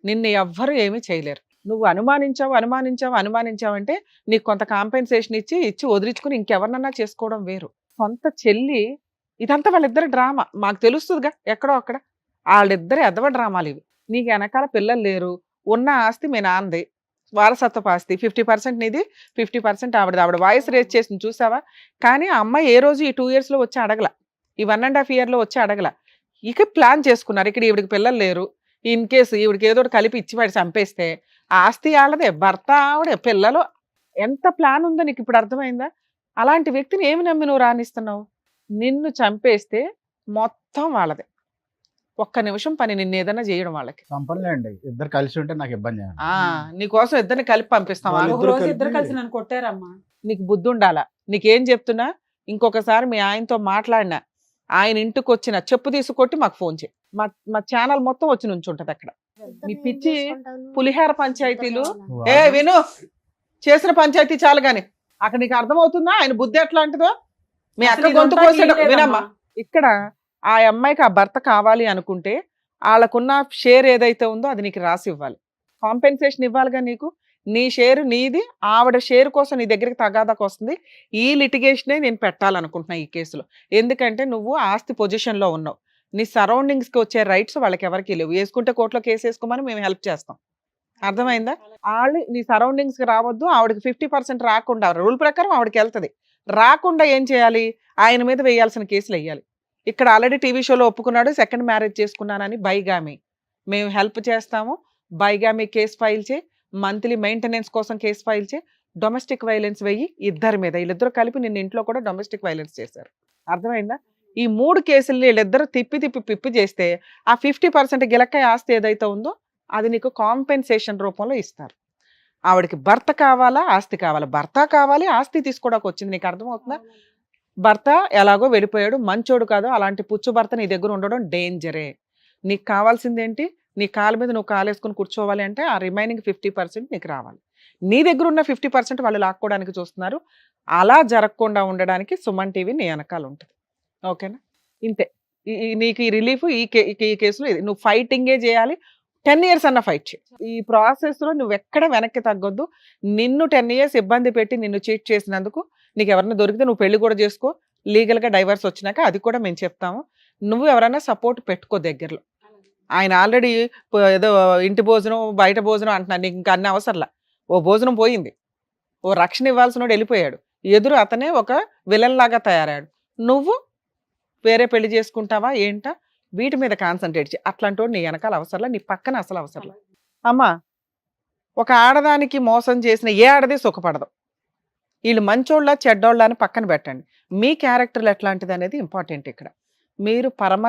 Speaker 4: నిన్ను ఎవ్వరు ఏమీ చేయలేరు. నువ్వు అనుమానించావంటే నీకు కొంత కాంపెన్సేషన్ ఇచ్చి వదిలించుకుని ఇంకెవరినన్నా చేసుకోవడం వేరు. సొంత చెల్లి, ఇదంతా వాళ్ళిద్దరు డ్రామా మాకు తెలుస్తుందిగా ఎక్కడో అక్కడ. వాళ్ళిద్దరు ఎదవ డ్రామాలు ఇవి. నీకు వెనకాల పిల్లలు లేరు, ఉన్న ఆస్తి మీ నాన్నది, వారసత్వపు ఆస్తి 50% నీది, 50% ఆవిడది. ఆవిడ వాయిస్ రేజ్ చేసింది చూసావా? కానీ ఆ అమ్మాయి ఏ రోజు ఈ 2 yearsలో వచ్చి అడగల, ఈ 1.5 yearలో వచ్చి అడగల. ఇక ప్లాన్ చేసుకున్నారు, ఇక్కడ ఈవిడికి పిల్లలు లేరు, ఇన్ కేసు ఈవిడికి ఏదో ఒకటి కలిపి ఇచ్చి వాడి చంపేస్తే ఆస్తి వాళ్ళదే, భర్త ఆవిడే, పిల్లలు. ఎంత ప్లాన్ ఉందో నీకు ఇప్పుడు అర్థమైందా? అలాంటి వ్యక్తిని ఏమి నమ్మి నువ్వు రాణిస్తున్నావు? నిన్ను చంపేస్తే మొత్తం వాళ్ళదే. ఒక్క నిమిషం పని నిన్ను ఏదైనా చేయడం వాళ్ళకి.
Speaker 7: సంపన్లేండి, ఇద్దరు కలిసి ఉంటే నాకు ఇబ్బంది.
Speaker 4: నీకోసం ఇద్దరిని కలిపి పంపిస్తాం.
Speaker 3: ఒక రోజు ఇద్దరు కలిసి నన్ను కొట్టారమ్మా.
Speaker 4: నీకు బుద్ధి ఉండాలా? నీకేం చెప్తున్నా, ఇంకొకసారి మీ ఆయనతో మాట్లాడినా, ఆయన ఇంటికి వచ్చిన చెప్పు తీసుకొట్టి మాకు ఫోన్ చేయి. మా ఛానల్ మొత్తం వచ్చి నుంచి ఉంటది అక్కడ. మీ పిచ్చి పులిహార పంచాయతీలు విను, చేసిన పంచాయతీ చాలు గాని అక్కడ నీకు అర్థమవుతుందా ఆయన బుద్ధి ఎట్లాంటిదో? మీ అక్క గొంతు కోసాడు వినమ్మా. ఇక్కడ ఆ అమ్మాయికి ఆ భర్త కావాలి అనుకుంటే వాళ్ళకున్న షేర్ ఏదైతే ఉందో అది నీకు రాసి ఇవ్వాలి, కాంపెన్సేషన్ ఇవ్వాలిగా. నీకు నీ షేరు నీది, ఆవిడ షేర్ కోసం నీ దగ్గరికి తగాదాకు వస్తుంది. ఈ లిటిగేషనే నేను పెట్టాలనుకుంటున్నా ఈ కేసులో. ఎందుకంటే నువ్వు ఆస్తి పొజిషన్లో ఉన్నావు, నీ సరౌండింగ్స్కి వచ్చే రైట్స్ వాళ్ళకి ఎవరికి లేవు. వేసుకుంటే కోర్టులో కేసు వేసుకోమని మేము హెల్ప్ చేస్తాం. అర్థమైందా? వాళ్ళు నీ సరౌండింగ్స్కి రావద్దు, ఆవిడకి 50% రాకుండా, రూల్ ప్రకారం ఆవిడకి వెళ్తుంది, రాకుండా ఏం చేయాలి? ఆయన మీద వేయాల్సిన కేసులు వేయాలి. ఇక్కడ ఆల్రెడీ టీవీ షోలో ఒప్పుకున్నాడు, సెకండ్ మ్యారేజ్ చేసుకున్నానని. బైగామి మేము హెల్ప్ చేస్తాము, బైగామి కేసు ఫైల్ చేయి, మంత్లీ మెయింటెనెన్స్ కోసం కేసు ఫైల్ చేయి, డొమెస్టిక్ వైలెన్స్ వెయ్యి ఇద్దరి మీద. వీళ్ళిద్దరూ కలిపి నిన్న ఇంట్లో కూడా డొమెస్టిక్ వైలెన్స్ చేశారు. అర్థమైందా? ఈ 3 కేసులు వీళ్ళిద్దరు తిప్పి చేస్తే ఆ 50% గిలక్కాయ ఆస్తి ఏదైతే ఉందో అది నీకు కాంపెన్సేషన్ రూపంలో ఇస్తారు. ఆవిడకి భర్త కావాలా, ఆస్తి కావాలా? భర్త కావాలి, ఆస్తి తీసుకోవడానికి వచ్చింది. నీకు అర్థమవుతుందా? భర్త ఎలాగో వెళ్ళిపోయాడు, మంచోడు కాదు, అలాంటి పుచ్చు భర్త నీ దగ్గర ఉండడం డేంజరే. నీకు కావాల్సింది ఏంటి? నీ కాళ్ళ మీద నువ్వు కాలేసుకుని కూర్చోవాలి అంటే ఆ రిమైనింగ్ 50% నీకు రావాలి. నీ దగ్గర ఉన్న 50% వాళ్ళు లాక్కోవడానికి చూస్తున్నారు. అలా జరగకుండా ఉండడానికి సుమన్ టీవీ నీ వెనకాల ఉంటుంది. ఓకేనా? ఇంతే. నీకు ఈ రిలీఫ్ ఈ కేసులో ఇది. నువ్వు ఫైటింగే చేయాలి, 10 years అన్న ఫైట్ చేయి. ఈ ప్రాసెస్లో నువ్వు ఎక్కడ వెనక్కి తగ్గొద్దు. నిన్ను 10 years ఇబ్బంది పెట్టి నిన్ను చీట్ చేసినందుకు నీకు ఎవరైనా దొరికితే నువ్వు పెళ్లి కూడా చేసుకో, లీగల్గా డైవర్స్ వచ్చినాక అది కూడా మేము చెప్తాము. నువ్వు ఎవరైనా సపోర్ట్ పెట్టుకో దగ్గరలో. ఆయన ఆల్రెడీ ఏదో ఇంటి భోజనం బయట భోజనం అంటున్నాను, నీకు ఇంకా అన్ని అవసరంలా. ఓ భోజనం పోయింది, ఓ రక్షణ ఇవ్వాల్సిన వెళ్ళిపోయాడు, ఎదురు అతనే ఒక విలన్ లాగా తయారాడు. నువ్వు వేరే పెళ్లి చేసుకుంటావా ఏంటా? వీటి మీద కాన్సన్ట్రేట్ చేయి. అట్లాంటి నీ వెనకాల అవసరంలా, నీ పక్కన అసలు అవసరంలా. అమ్మా, ఒక ఆడదానికి మోసం చేసిన ఏ ఆడది సుఖపడదు. వీళ్ళు మంచోళ్ళ చెడ్డోళ్ళ అని పక్కన పెట్టండి. మీ క్యారెక్టర్లు ఎట్లాంటిది అనేది ఇంపార్టెంట్. ఇక్కడ మీరు పరమ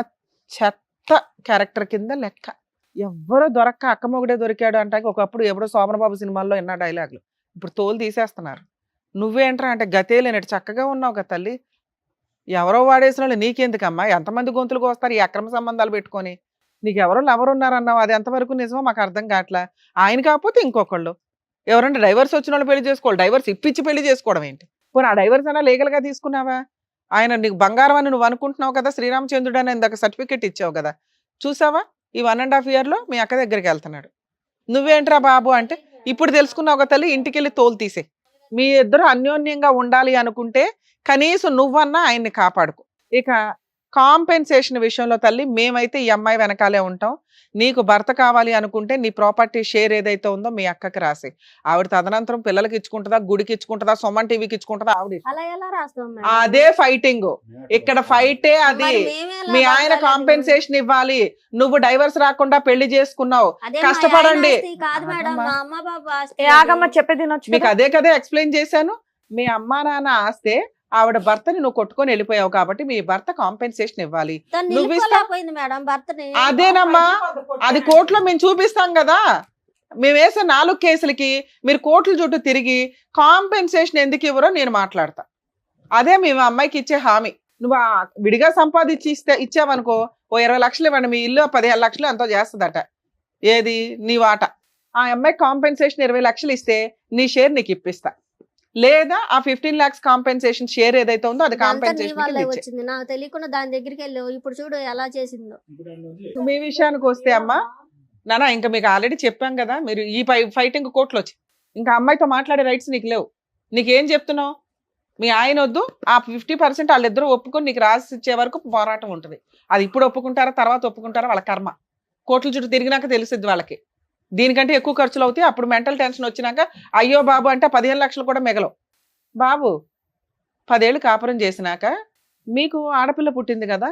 Speaker 4: చెత్త క్యారెక్టర్ కింద లెక్క. ఎవ్వరూ దొరక్క అక్కమొగుడే దొరికాడు అంటే ఒకప్పుడు ఎవడో సోమనబాబు సినిమాల్లో ఎన్న డైలాగులు. ఇప్పుడు తోలు తీసేస్తున్నారు. నువ్వేంట్రా అంటే గతే లేనట్టు చక్కగా ఉన్నావు కదా తల్లి. ఎవరో వాడేసిన వాళ్ళు నీకెందుకమ్మా? ఎంతమంది గొంతులు కోస్తారు ఈ అక్రమ సంబంధాలు పెట్టుకొని? నీకు ఎవరో లవర్ ఉన్నారన్నావు, అది ఎంతవరకు నిజమో మాకు అర్థం కావట్లా. ఆయన కాకపోతే ఇంకొకళ్ళు ఎవరంటే డైవర్స్ వచ్చిన వాళ్ళు పెళ్లి చేసుకోవాలి, డైవర్స్ ఇప్పించి పెళ్లి చేసుకోవడం ఏంటి? పోనీ ఆ డైవర్స్ అయినా లీగల్గా తీసుకున్నావా? ఆయన నీకు బంగారం అని నువ్వు అనుకుంటున్నావు కదా, శ్రీరామచంద్రుడు అని ఇందాక సర్టిఫికెట్ ఇచ్చావు కదా, చూసావా? ఈ 1.5 yearలో మీ అక్క దగ్గరికి వెళ్తున్నాడు. నువ్వేంట్రా బాబు అంటే ఇప్పుడు తెలుసుకున్నావు కదా తల్లి, ఇంటికి వెళ్ళి తోలు తీసే. మీ ఇద్దరు అన్యోన్యంగా ఉండాలి అనుకుంటే కనీసం నువ్వన్నా ఆయన్ని కాపాడుకో. ఇక కాంపెన్సేషన్ విషయంలో తల్లి మేమైతే ఈ అమ్మాయి వెనకాలే ఉంటాం. నీకు భర్త కావాలి అనుకుంటే నీ ప్రాపర్టీ షేర్ ఏదైతే ఉందో మీ అక్కకి రాసి, ఆవిడ తదనంతరం పిల్లలకి ఇచ్చుకుంటుందా, గుడికి ఇచ్చుకుంటుందా, సుమన్ టీవీకి ఇచ్చుకుంటుందా, ఆవిడ
Speaker 5: అలా ఎలా రాస్తాం మేడం?
Speaker 4: అదే ఫైటింగ్. ఇక్కడ ఫైటే అది.
Speaker 5: మరి మేమే ఎలా
Speaker 4: మీ ఆయన
Speaker 5: బతకాలి?
Speaker 4: కాంపెన్సేషన్ ఇవ్వాలి. నువ్వు డైవర్స్ రాకుండా పెళ్లి చేసుకున్నావు,
Speaker 5: అదే మా
Speaker 4: కష్టపడండి.
Speaker 5: ఆయన ఆస్తి కాదు మేడం, మా అమ్మ బాబు ఆస్తి.
Speaker 2: ఏ ఆగమ్మ చెప్పేది వినొచ్చు
Speaker 4: మీకు
Speaker 2: కదా.
Speaker 4: అదే కదా ఎక్స్ప్లెయిన్ చేశాను. మీ అమ్మా నాన్న ఆస్తే ఆవిడ భర్తని నువ్వు కొట్టుకొని వెళ్ళిపోయావు కాబట్టి మీ భర్త కాంపెన్సేషన్ ఇవ్వాలి.
Speaker 5: తను
Speaker 4: నువ్వు
Speaker 5: నిలుపుకోలేకపోయింది మేడం భర్తని.
Speaker 4: అదేనమ్మా, అది కోర్టులో మేము చూపిస్తాం కదా. మేము వేసే 4 కేసులకి మీరు కోర్టుల చుట్టూ తిరిగి కాంపెన్సేషన్ ఎందుకు ఇవ్వరో నేను మాట్లాడతా. అదే మేము అమ్మాయికి ఇచ్చే హామీ. నువ్వు విడిగా సంపాదించి ఇచ్చావనుకో, ఓ 20 లక్షలు ఇవ్వండి, మీ ఇల్లు 15 లక్షలు ఎంతో చేస్తుందట. ఏది నీ వాట. ఆ అమ్మాయికి కాంపెన్సేషన్ 20 లక్షలు ఇస్తే నీ షేర్ నీకు ఇప్పిస్తా. లేదా ఆ 15 lakhs కాంపెన్సేషన్ షేర్ ఏదైతే ఉందో అది
Speaker 5: ఇదంతా నీ
Speaker 4: కాంపెన్సేషన్
Speaker 5: వల్లే వచ్చింది, నాకు తెలియకుండా దాని దగ్గరికి వెళ్ళావు. ఇప్పుడు చూడు ఎలా చేసిందో.
Speaker 4: మీ విషయానికి వస్తే అమ్మా నానా, ఇంకా మీకు ఆల్రెడీ చెప్పాం కదా, మీరు ఈ ఫైటింగ్ కోర్టులో వచ్చి ఇంకా అమ్మాయితో మాట్లాడే రైట్స్ నీకు లేవు. నీకేం చెప్తున్నావు? మీ ఆయన వద్దు, ఆ 50% వాళ్ళిద్దరూ ఒప్పుకొని నీకు రాసి ఇచ్చే వరకు పోరాటం ఉంటుంది. అది ఇప్పుడు ఒప్పుకుంటారా తర్వాత ఒప్పుకుంటారా వాళ్ళ కర్మ. కోర్టుల చుట్టూ తిరిగినాక తెలుస్తుంది వాళ్ళకి. దీనికంటే ఎక్కువ ఖర్చులు అవుతాయి. అప్పుడు మెంటల్ టెన్షన్ వచ్చినాక అయ్యో బాబు అంటే 15 లక్షలు కూడా మిగలవు. బాబు 10 ఏళ్ళు కాపురం చేసినాక మీకు ఆడపిల్ల పుట్టింది కదా,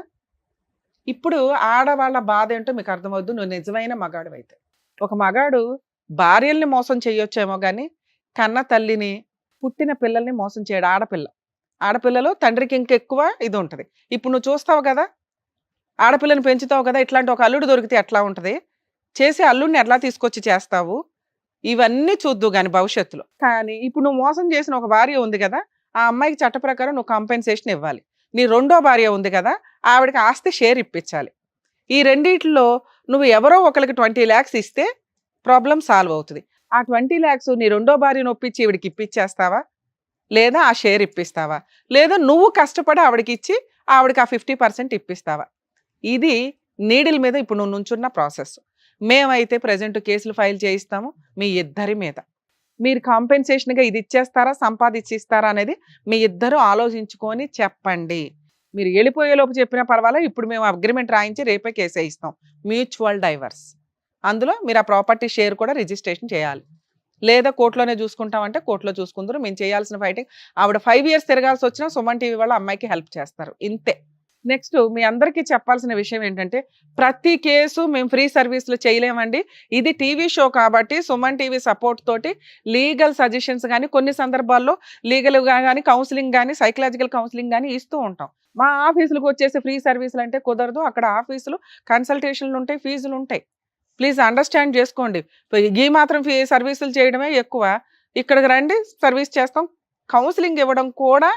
Speaker 4: ఇప్పుడు ఆడవాళ్ళ బాధ ఏంటో మీకు అర్థమవుద్దు. నువ్వు నిజమైన మగాడు అయితే. ఒక మగాడు భార్యల్ని మోసం చేయొచ్చేమో కానీ కన్న తల్లిని, పుట్టిన పిల్లల్ని మోసం చేయడు. ఆడపిల్లలు తండ్రికి ఇంకెక్కువ ఇది ఉంటుంది. ఇప్పుడు నువ్వు చూస్తావు కదా, ఆడపిల్లని పెంచుతావు కదా, ఇట్లాంటి ఒక అల్లుడు దొరికితే ఎట్లా ఉంటుంది, చేసే అల్లుడిని ఎట్లా తీసుకొచ్చి చేస్తావు, ఇవన్నీ చూద్దు కానీ భవిష్యత్తులో. కానీ ఇప్పుడు నువ్వు మోసం చేసిన ఒక భార్య ఉంది కదా, ఆ అమ్మాయికి చట్ట ప్రకారం నువ్వు కాంపెన్సేషన్ ఇవ్వాలి. నీ రెండో భార్య ఉంది కదా, ఆవిడకి ఆస్తి షేర్ ఇప్పించాలి. ఈ రెండిట్లో నువ్వు ఎవరో ఒకరికి 20 lakhs ఇస్తే ప్రాబ్లం సాల్వ్ అవుతుంది. ఆ 20 lakhs నీ రెండో భార్యను ఒప్పించి ఈవిడికి ఇప్పించేస్తావా, లేదా ఆ షేర్ ఇప్పిస్తావా, లేదా నువ్వు కష్టపడి ఆవిడకి ఇచ్చి ఆవిడకి ఆ 50% ఇప్పిస్తావా? ఇది నీడిల్ మీద ఇప్పుడు నువ్వు నుంచున్న ప్రాసెస్. మేమైతే ప్రజెంట్ కేసులు ఫైల్ చేయిస్తాము మీ ఇద్దరి మీద. మీరు కాంపెన్సేషన్గా ఇది ఇచ్చేస్తారా, సంపాదించి ఇస్తారా అనేది మీ ఇద్దరు ఆలోచించుకొని చెప్పండి. మీరు వెళ్ళిపోయేలోపు చెప్పినా పర్వాలేదు, ఇప్పుడు మేము అగ్రిమెంట్ రాయించి రేపే కేసు వేయిస్తాం. Mutual divorce. అందులో మీరు ఆ ప్రాపర్టీ షేర్ కూడా రిజిస్ట్రేషన్ చేయాలి. లేదా కోర్టులోనే చూసుకుంటామంటే కోర్టులో చూసుకుందరు. మేము చేయాల్సిన ఫైటింగ్, ఆవిడ 5 years తిరగాల్సి వచ్చినా సుమన్ టీవీ వాళ్ళు అమ్మాయికి హెల్ప్ చేస్తారు, ఇంతే. నెక్స్ట్ మీ అందరికీ చెప్పాల్సిన విషయం ఏంటంటే, ప్రతి కేసు మేము ఫ్రీ సర్వీస్లు చేయలేమండి. ఇది టీవీ షో కాబట్టి సుమన్ టీవీ సపోర్ట్ తోటి లీగల్ సజెషన్స్ కానీ, కొన్ని సందర్భాల్లో లీగల్గా కానీ, కౌన్సిలింగ్ కానీ, సైకలాజికల్ కౌన్సిలింగ్ కానీ ఇస్తూ ఉంటాం. మా ఆఫీసులకు వచ్చేసి ఫ్రీ సర్వీసులు అంటే కుదరదు. అక్కడ ఆఫీసులు కన్సల్టేషన్లు ఉంటాయి, ఫీజులు ఉంటాయి. ప్లీజ్ అండర్స్టాండ్ చేసుకోండి. ఈ మాత్రం సర్వీసులు చేయడమే ఎక్కువ. ఇక్కడికి రండి, సర్వీస్ చేస్తాం. కౌన్సిలింగ్ ఇవ్వడం కూడా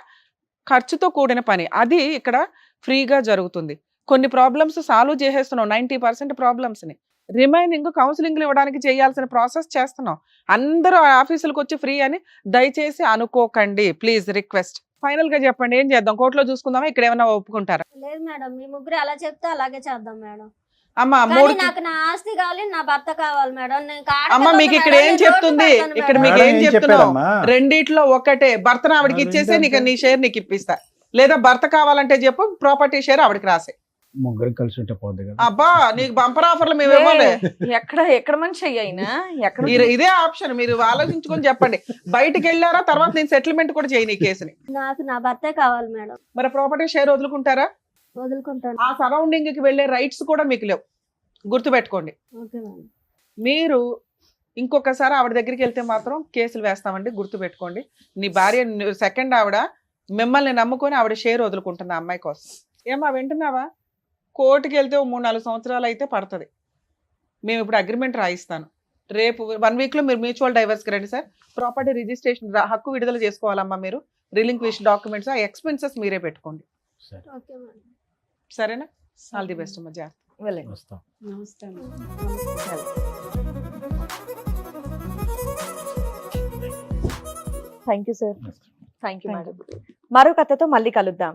Speaker 4: ఖర్చుతో కూడిన పని. అది ఇక్కడ ఫ్రీగా జరుగుతుంది. కొన్ని ప్రాబ్లమ్స్ సాల్వ్ చేసేస్తున్నాం, 90% ప్రాబ్లమ్స్ని. రిమైనింగ్ కౌన్సిలింగ్లు ఇవ్వడానికి చేయాల్సిన ప్రాసెస్ చేస్తున్నాం. అందరూ ఆఫీసులకు వచ్చి ఫ్రీ అని దయచేసి అనుకోకండి, ప్లీజ్ రిక్వెస్ట్. ఫైనల్ గా చెప్పండి, ఏం చేద్దాం? కోర్టులో చూసుకుందామా, ఇక్కడ ఏమైనా ఒప్పుకుంటారా?
Speaker 5: లేదు మేడం, మీ ముగ్గురు ఎలా చెప్తే అలాగే చేద్దాం మేడం.
Speaker 4: అమ్మా
Speaker 5: కానీ నాకు నా ఆస్తి కావాలి, నా భర్త కావాలి మేడం.
Speaker 4: అమ్మ మీకు ఇక్కడ ఏం చెప్తుంది, ఇక్కడ మీకు ఏం చెప్తున్నావు? రెండిట్లో ఒకటే. భర్తను ఆవిడకి ఇచ్చేసి నీకు నీ షేర్ నీకు ఇప్పిస్తా, లేదా భర్త కావాలంటే చెప్పు, ప్రాపర్టీ షేర్ ఆవిడకి రాసే.
Speaker 7: ముగ్గురు కలిసి ఉంటే పోద్ది కదా.
Speaker 4: అబ్బా నీకు బంపర్ ఆఫర్లు మేము ఇవ్వాలి.
Speaker 2: ఎక్కడ మనిషి అయ్యినా ఎక్కడ
Speaker 4: ఇదే ఆప్షన్, మీరు ఆలోచించుకొని చెప్పండి. బయటికి వెళ్ళారా, తర్వాత నేను సెటిల్మెంట్ కూడా చేయను ఈ కేసుని.
Speaker 5: నాకు నా భర్తే కావాలి మేడం.
Speaker 4: మరి ప్రాపర్టీ షేర్ వదులుకుంటారా?
Speaker 5: వదులుకుంటాను.
Speaker 4: ఆ సరౌండింగ్ కి వెళ్ళే రైట్స్ కూడా మీకు లేవు, గుర్తుపెట్టుకోండి.
Speaker 5: Okay madam.
Speaker 4: మీరు ఇంకొకసారి ఆవిడ దగ్గరికి వెళ్తే మాత్రం కేసులు వేస్తామండి, గుర్తుపెట్టుకోండి. నీ భార్య సెకండ్ ఆవిడ మిమ్మల్ని నమ్ముకొని ఆవిడ షేర్ వదులుకుంటుంది ఆ అమ్మాయి కోసం. ఏమా వింటున్నావా? కోర్టుకి వెళ్తే 3-4 సంవత్సరాలు అయితే పడుతుంది. మేము ఇప్పుడు అగ్రిమెంట్ రాయిస్తాను, రేపు 1 week లో మీరు మ్యూచువల్ డైవర్స్కి రండి సార్. ప్రాపర్టీ రిజిస్ట్రేషన్ హక్కు విడుదల చేసుకోవాలమ్మా మీరు. రిలింక్విష్ డాక్యుమెంట్స్, ఆ ఎక్స్పెన్సెస్ మీరే పెట్టుకోండి.
Speaker 5: Okay madam.
Speaker 4: సరేనా? ఆల్ ది బెస్ట్ అమ్మా, జాగ్రత్త.
Speaker 2: వెళ్ళండి.
Speaker 7: వస్తాం.
Speaker 3: నమస్తే అమ్మా.
Speaker 2: Thank you sir. Thank you madam. మరో కథతో మళ్ళీ కలుద్దాం.